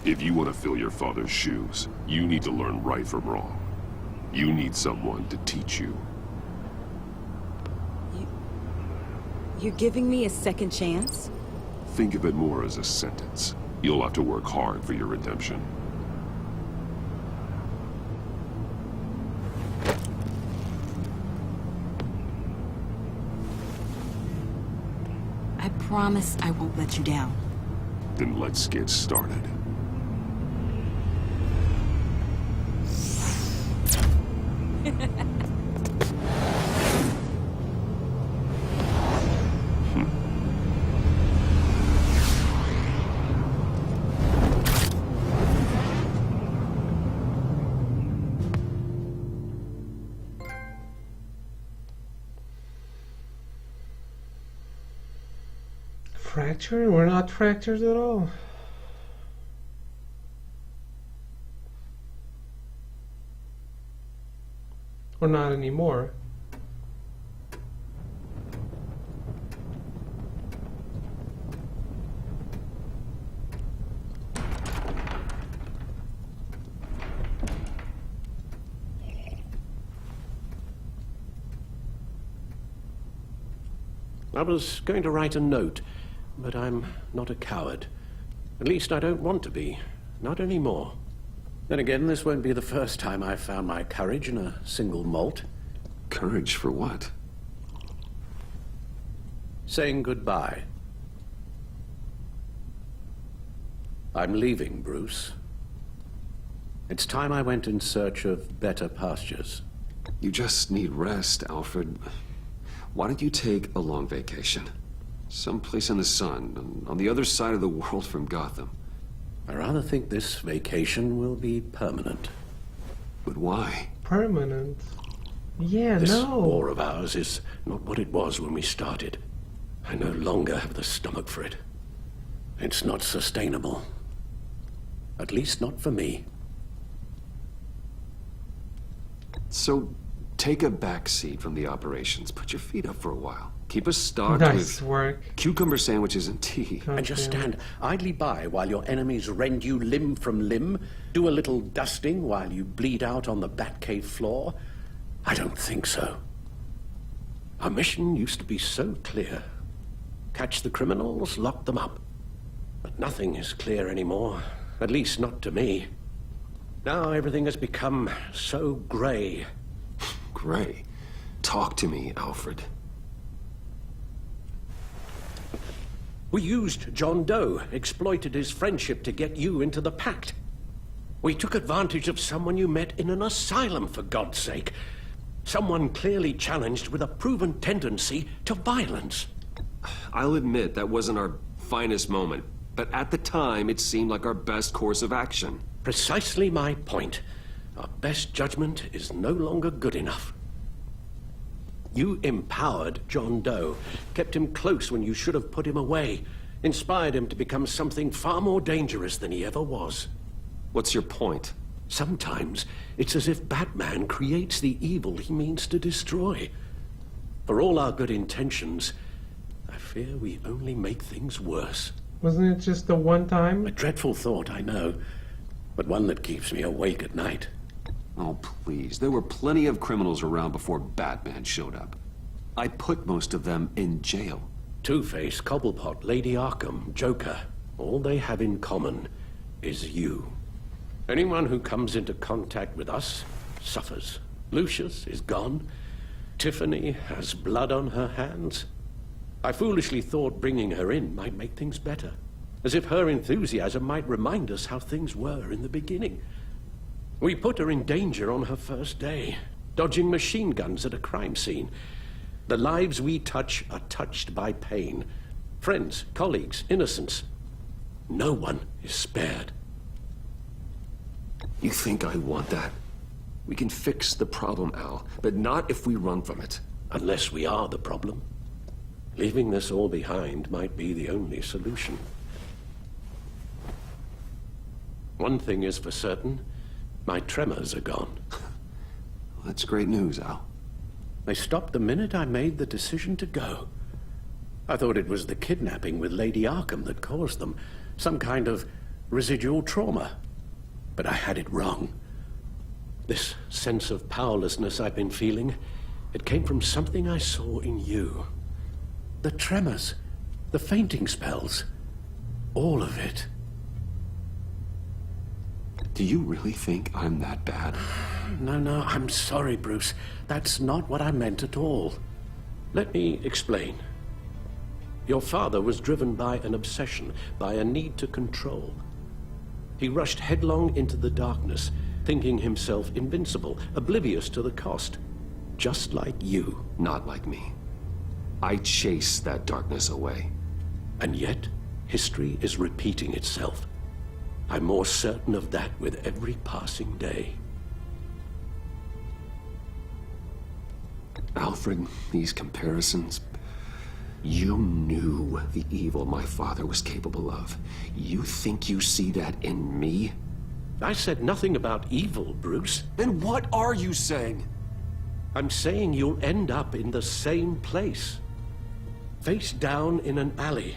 Speaker 3: If you want to fill your father's shoes, you need to learn right from wrong. You need someone to teach you.
Speaker 16: You're giving me a second chance?
Speaker 3: Think of it more as a sentence. You'll have to work hard for your redemption.
Speaker 16: I promise I won't let you down.
Speaker 3: Then let's get started.
Speaker 1: Fractured? We're not fractured at all. Or not anymore.
Speaker 9: I was going to write a note, but I'm not a coward. At least I don't want to be. Not anymore. Then again, this won't be the first time I've found my courage in a single malt.
Speaker 15: Courage for what?
Speaker 9: Saying goodbye. I'm leaving, Bruce. It's time I went in search of better pastures.
Speaker 15: You just need rest, Alfred. Why don't you take a long vacation? Someplace in the sun, on the other side of the world from Gotham.
Speaker 9: I rather think this vacation will be permanent.
Speaker 15: But why?
Speaker 1: Permanent? Yeah,
Speaker 9: this
Speaker 1: no.
Speaker 9: war of ours is not what it was when we started. I no longer have the stomach for it. It's not sustainable. At least not for me.
Speaker 15: So, take a back seat from the operations. Put your feet up for a while. Keep us stocked
Speaker 1: Nice
Speaker 15: with
Speaker 1: work.
Speaker 15: cucumber sandwiches and tea.
Speaker 9: And just stand idly by while your enemies rend you limb from limb, do a little dusting while you bleed out on the Batcave floor? I don't think so. Our mission used to be so clear. Catch the criminals, lock them up. But nothing is clear anymore, at least not to me. Now everything has become so gray.
Speaker 15: Gray? Talk to me, Alfred.
Speaker 9: We used John Doe, exploited his friendship to get you into the pact. We took advantage of someone you met in an asylum, for God's sake. Someone clearly challenged with a proven tendency to violence.
Speaker 15: I'll admit that wasn't our finest moment, but at the time it seemed like our best course of action.
Speaker 9: Precisely my point. Our best judgment is no longer good enough. You empowered John Doe, kept him close when you should have put him away, inspired him to become something far more dangerous than he ever was.
Speaker 15: What's your point?
Speaker 9: Sometimes it's as if Batman creates the evil he means to destroy. For all our good intentions, I fear we only make things worse.
Speaker 1: Wasn't it just the one time?
Speaker 9: A dreadful thought, I know, but one that keeps me awake at night.
Speaker 15: Oh, please. There were plenty of criminals around before Batman showed up. I put most of them in jail.
Speaker 9: Two-Face, Cobblepot, Lady Arkham, Joker. All they have in common is you. Anyone who comes into contact with us suffers. Lucius is gone. Tiffany has blood on her hands. I foolishly thought bringing her in might make things better. As if her enthusiasm might remind us how things were in the beginning. We put her in danger on her first day, dodging machine guns at a crime scene. The lives we touch are touched by pain. Friends, colleagues, innocents. No one is spared.
Speaker 15: You think I want that? We can fix the problem, Al, but not if we run from it.
Speaker 9: Unless we are the problem. Leaving this all behind might be the only solution. One thing is for certain. My tremors are gone.
Speaker 15: That's great news, Al.
Speaker 9: They stopped the minute I made the decision to go. I thought it was the kidnapping with Lady Arkham that caused them. Some kind of residual trauma. But I had it wrong. This sense of powerlessness I've been feeling, it came from something I saw in you. The tremors, the fainting spells, all of it.
Speaker 15: Do you really think I'm that bad?
Speaker 9: No, I'm sorry, Bruce. That's not what I meant at all. Let me explain. Your father was driven by an obsession, by a need to control. He rushed headlong into the darkness, thinking himself invincible, oblivious to the cost. Just like you.
Speaker 15: Not like me. I chase that darkness away.
Speaker 9: And yet, history is repeating itself. I'm more certain of that with every passing day.
Speaker 15: Alfred, these comparisons... You knew the evil my father was capable of. You think you see that in me?
Speaker 9: I said nothing about evil, Bruce.
Speaker 15: Then what are you saying?
Speaker 9: I'm saying you'll end up in the same place. Face down in an alley.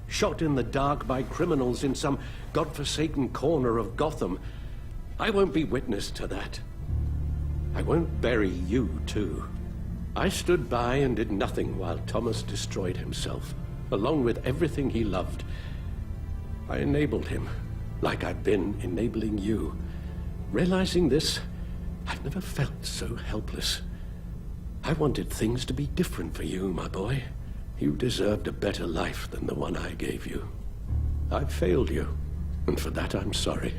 Speaker 9: Shot in the dark by criminals in some godforsaken corner of Gotham. I won't be witness to that. I won't bury you, too. I stood by and did nothing while Thomas destroyed himself, along with everything he loved. I enabled him, like I've been enabling you. Realizing this, I've never felt so helpless. I wanted things to be different for you, my boy. You deserved a better life than the one I gave you. I failed you, and for that I'm sorry.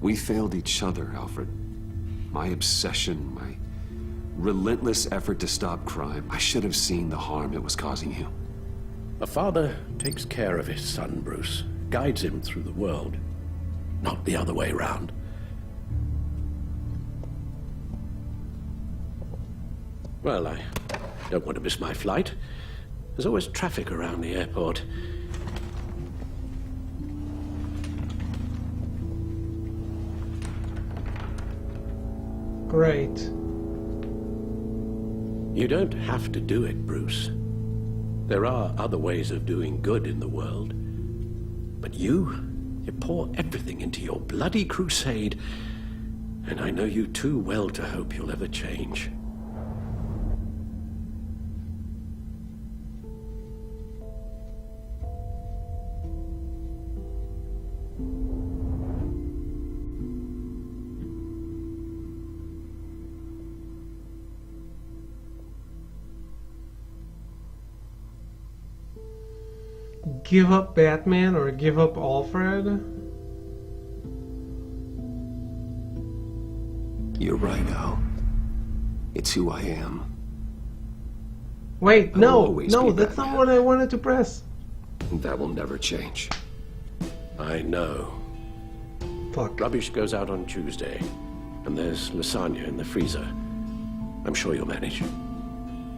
Speaker 15: We failed each other, Alfred. My obsession, my relentless effort to stop crime. I should have seen the harm it was causing you.
Speaker 9: A father takes care of his son, Bruce, guides him through the world, not the other way round. Well, I don't want to miss my flight. There's always traffic around the airport.
Speaker 1: Great.
Speaker 9: You don't have to do it, Bruce. There are other ways of doing good in the world. But you pour everything into your bloody crusade, and I know you too well to hope you'll ever change.
Speaker 1: Give up Batman or give up Alfred?
Speaker 15: You're right, Al. It's who I am.
Speaker 1: Wait,
Speaker 15: I will
Speaker 1: no,
Speaker 15: always
Speaker 1: no,
Speaker 15: be
Speaker 1: that's not what I wanted to press.
Speaker 15: That will never change.
Speaker 9: I know.
Speaker 1: Fuck.
Speaker 9: Rubbish goes out on Tuesday, and there's lasagna in the freezer. I'm sure you'll manage.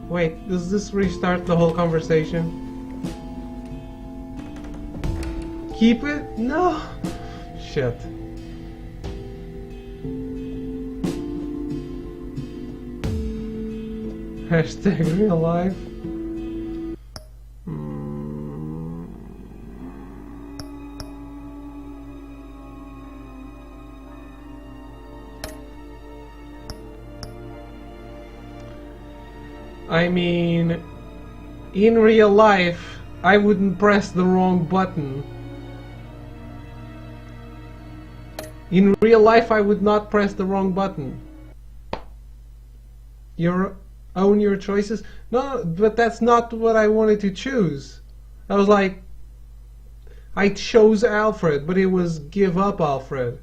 Speaker 1: Wait, does this restart the whole conversation? Keep it? No. Shit. Hashtag real life. I mean, in real life, I wouldn't press the wrong button. In real life, I would not press the wrong button. Own your choices? No, but that's not what I wanted to choose. I was like, I chose Alfred, but it was give up Alfred.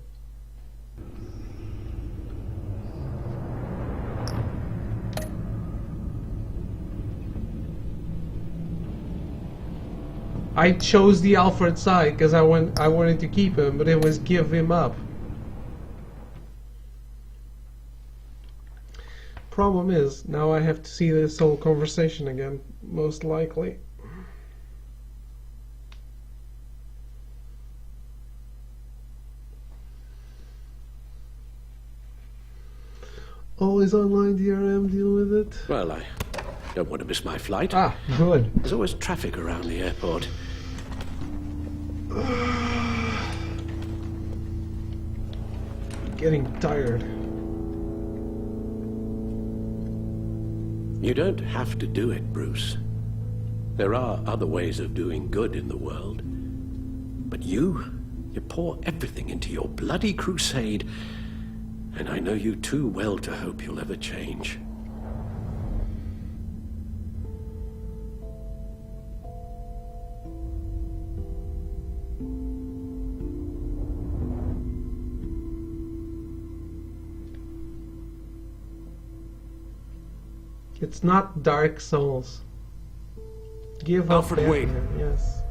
Speaker 1: I chose the Alfred side because I wanted to keep him, but it was give him up. Problem is, now I have to see this whole conversation again, most likely. Always online DRM, deal with it.
Speaker 9: Well, I don't want to miss my flight.
Speaker 1: Ah, good.
Speaker 9: There's always traffic around the airport.
Speaker 1: Getting tired.
Speaker 9: You don't have to do it, Bruce. There are other ways of doing good in the world. But you pour everything into your bloody crusade, and I know you too well to hope you'll ever change.
Speaker 1: It's not Dark Souls. Give
Speaker 15: Alfred,
Speaker 1: up
Speaker 15: wait.
Speaker 1: Batman, yes.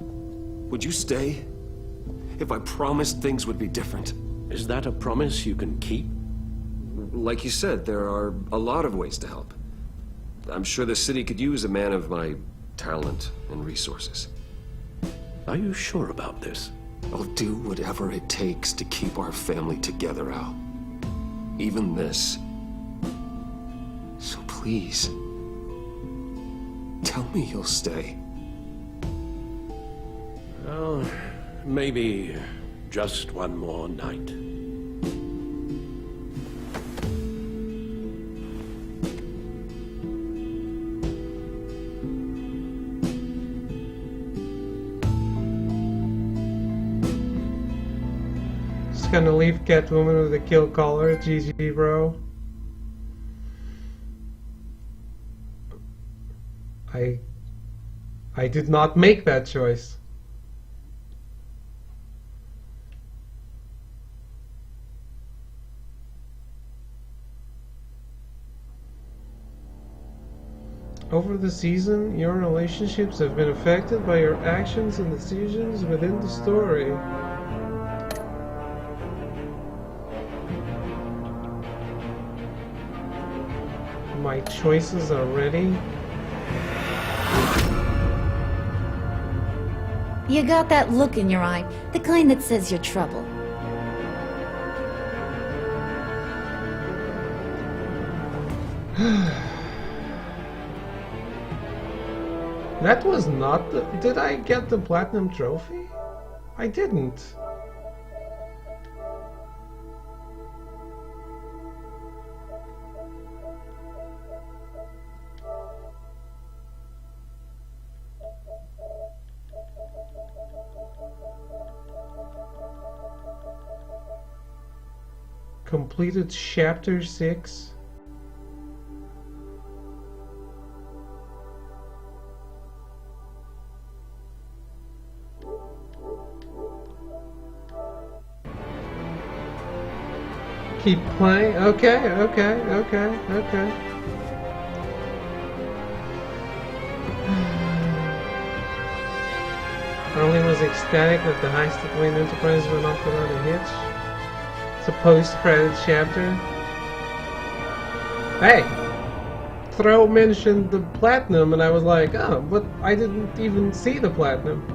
Speaker 15: Would you stay? If I promised things would be different.
Speaker 9: Is that a promise you can keep?
Speaker 15: Like you said, there are a lot of ways to help. I'm sure the city could use a man of my talent and resources.
Speaker 9: Are you sure about this?
Speaker 15: I'll do whatever it takes to keep our family together, Al. Even this. So please, tell me you'll stay.
Speaker 9: Well, maybe just one more night.
Speaker 1: Just gonna leave Catwoman with a kill caller. GG, bro. I did not make that choice. Over the season, your relationships have been affected by your actions and decisions within the story. My choices are ready.
Speaker 12: You got that look in your eye, the kind that says you're trouble.
Speaker 1: That was not the... Did I get the platinum trophy? I didn't. Completed chapter 6. Keep playing? Okay. Arlene was ecstatic that the heist at Wayne Enterprises went off without a hitch. It's a post-credit chapter. Hey! Throw mentioned the platinum and I was like, oh, but I didn't even see the platinum.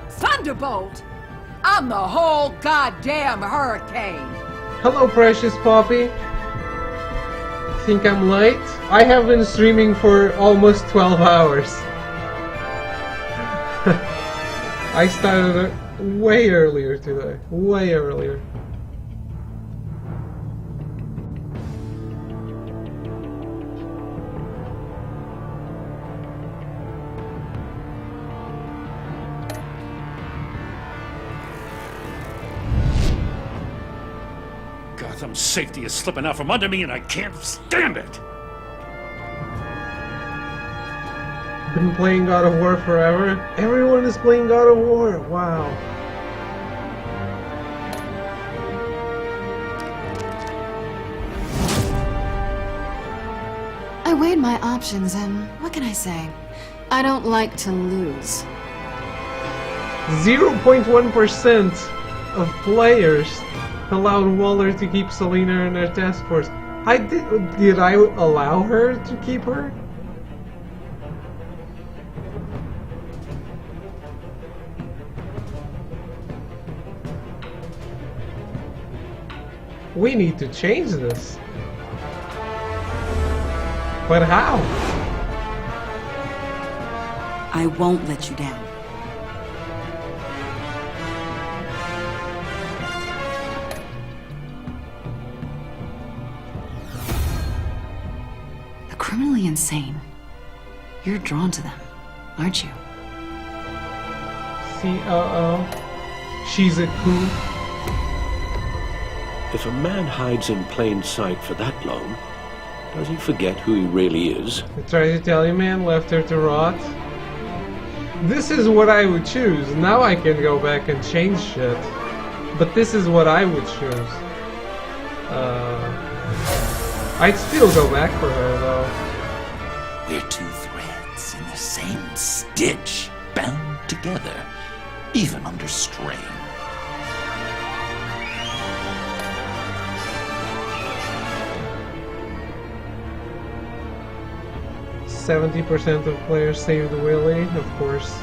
Speaker 11: Thunderbolt! I'm the whole goddamn hurricane!
Speaker 1: Hello, precious Poppy. Think I'm late? I have been streaming for almost 12 hours. I started way earlier today. Way earlier.
Speaker 18: Gotham's safety is slipping out from under me and I can't stand it!
Speaker 1: Been playing God of War forever? Everyone is playing God of War. Wow.
Speaker 6: I weighed my options and what can I say? I don't like to lose.
Speaker 1: 0.1% of players allowed Waller to keep Selena in their task force. Did I allow her to keep her? We need to change this. But how?
Speaker 17: I won't let you down.
Speaker 6: The criminally insane. You're drawn to them, aren't you?
Speaker 1: COO. She's a coup.
Speaker 9: If a man hides in plain sight for that long, does he forget who he really is?
Speaker 1: I tried to tell you, man, left her to rot. This is what I would choose. Now I can go back and change shit. But this is what I would choose. I'd still go back for her, though.
Speaker 13: We're two threads in the same stitch, bound together, even under strain.
Speaker 1: 70% of players saved Willie, of course.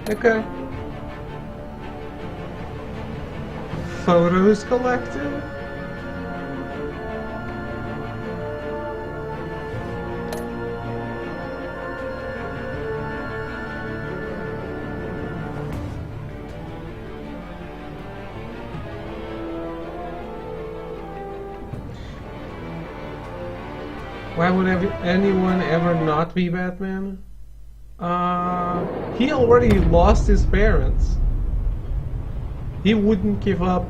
Speaker 1: Okay. Photos collected? Why would anyone ever not be Batman? He already lost his parents. He wouldn't give up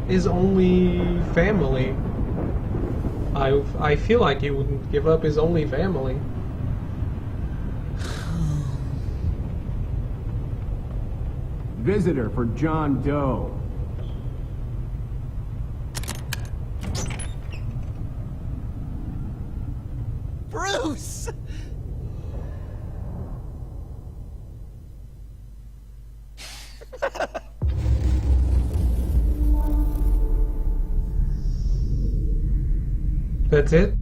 Speaker 1: his only family. I feel like he wouldn't give up his only family.
Speaker 19: Visitor for John Doe.
Speaker 13: Bruce!
Speaker 1: That's it?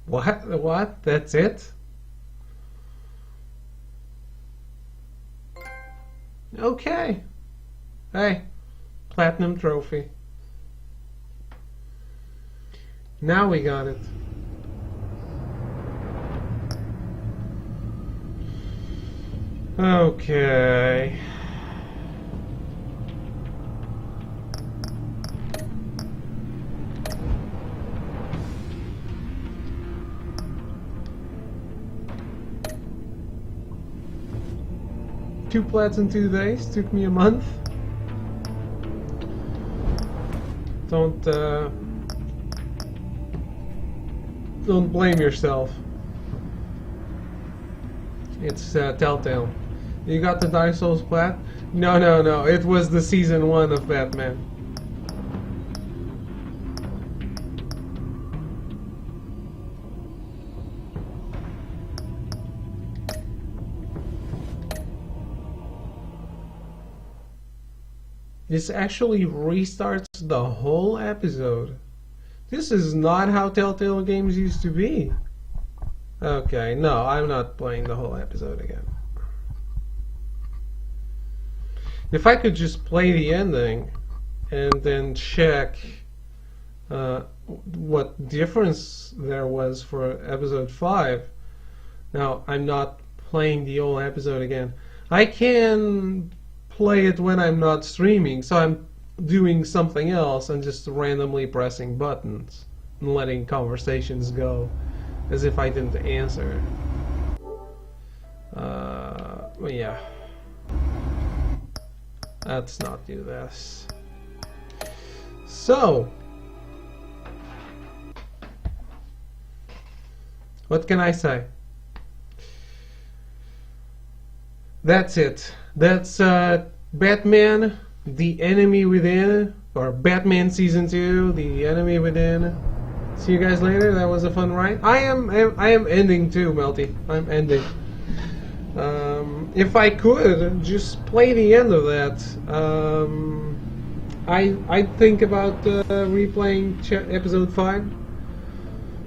Speaker 1: What? That's it? Okay. Hey, platinum trophy. Now we got it. Okay. Two plats in 2 days, took me a month. Don't blame yourself. It's Telltale. You got the Dark Souls plat? No. It was the season 1 of Batman. This actually restarts the whole episode. This is not how Telltale games used to be. Okay, no, I'm not playing the whole episode again. If I could just play the ending and then check what difference there was for episode 5. Now, I'm not playing the whole episode again. I can play it when I'm not streaming, so I'm doing something else and just randomly pressing buttons and letting conversations go as if I didn't answer. Well, yeah. Let's not do this. So, what can I say? That's it. That's Batman, The Enemy Within, or Batman Season 2, The Enemy Within. See you guys later. That was a fun ride. I am ending too, Melty. I'm ending. If I could just play the end of that, I'd think about replaying episode 5.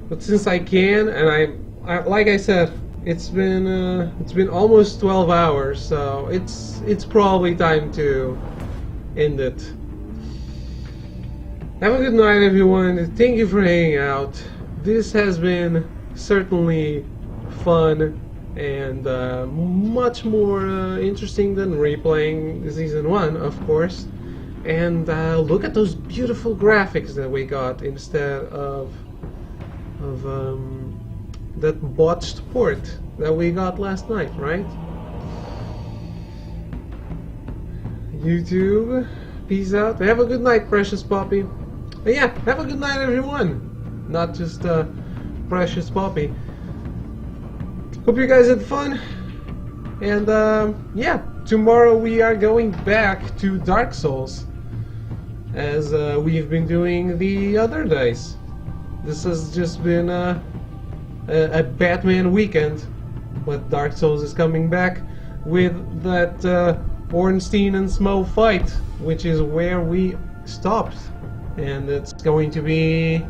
Speaker 1: But since I can, and I like I said, it's been almost 12 hours, so it's probably time to end it. Have a good night, everyone. Thank you for hanging out. This has been certainly fun and much more interesting than replaying season 1, of course. And look at those beautiful graphics that we got instead of that botched port that we got last night, right? YouTube, peace out. Have a good night, precious Poppy. And yeah, have a good night, everyone. Not just precious Poppy. Hope you guys had fun. And yeah, tomorrow we are going back to Dark Souls, as we've been doing the other days. This has just been a Batman weekend, but Dark Souls is coming back with that Ornstein and Smo fight, which is where we stopped, and it's going to be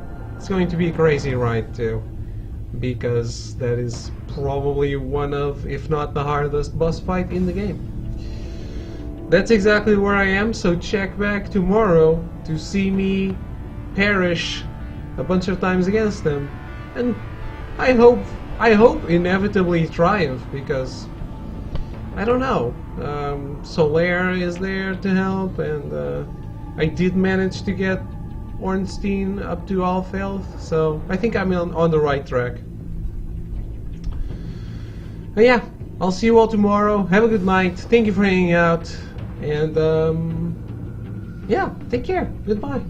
Speaker 1: a crazy ride too, because that is probably one of, if not the hardest boss fight in the game. That's exactly where I am, so check back tomorrow to see me perish a bunch of times against them, and I hope inevitably triumph, because I don't know, Solaire is there to help, and I did manage to get Ornstein up to Alfeld, so I think I'm on the right track. But yeah, I'll see you all tomorrow. Have a good night. Thank you for hanging out, and yeah, take care. Goodbye.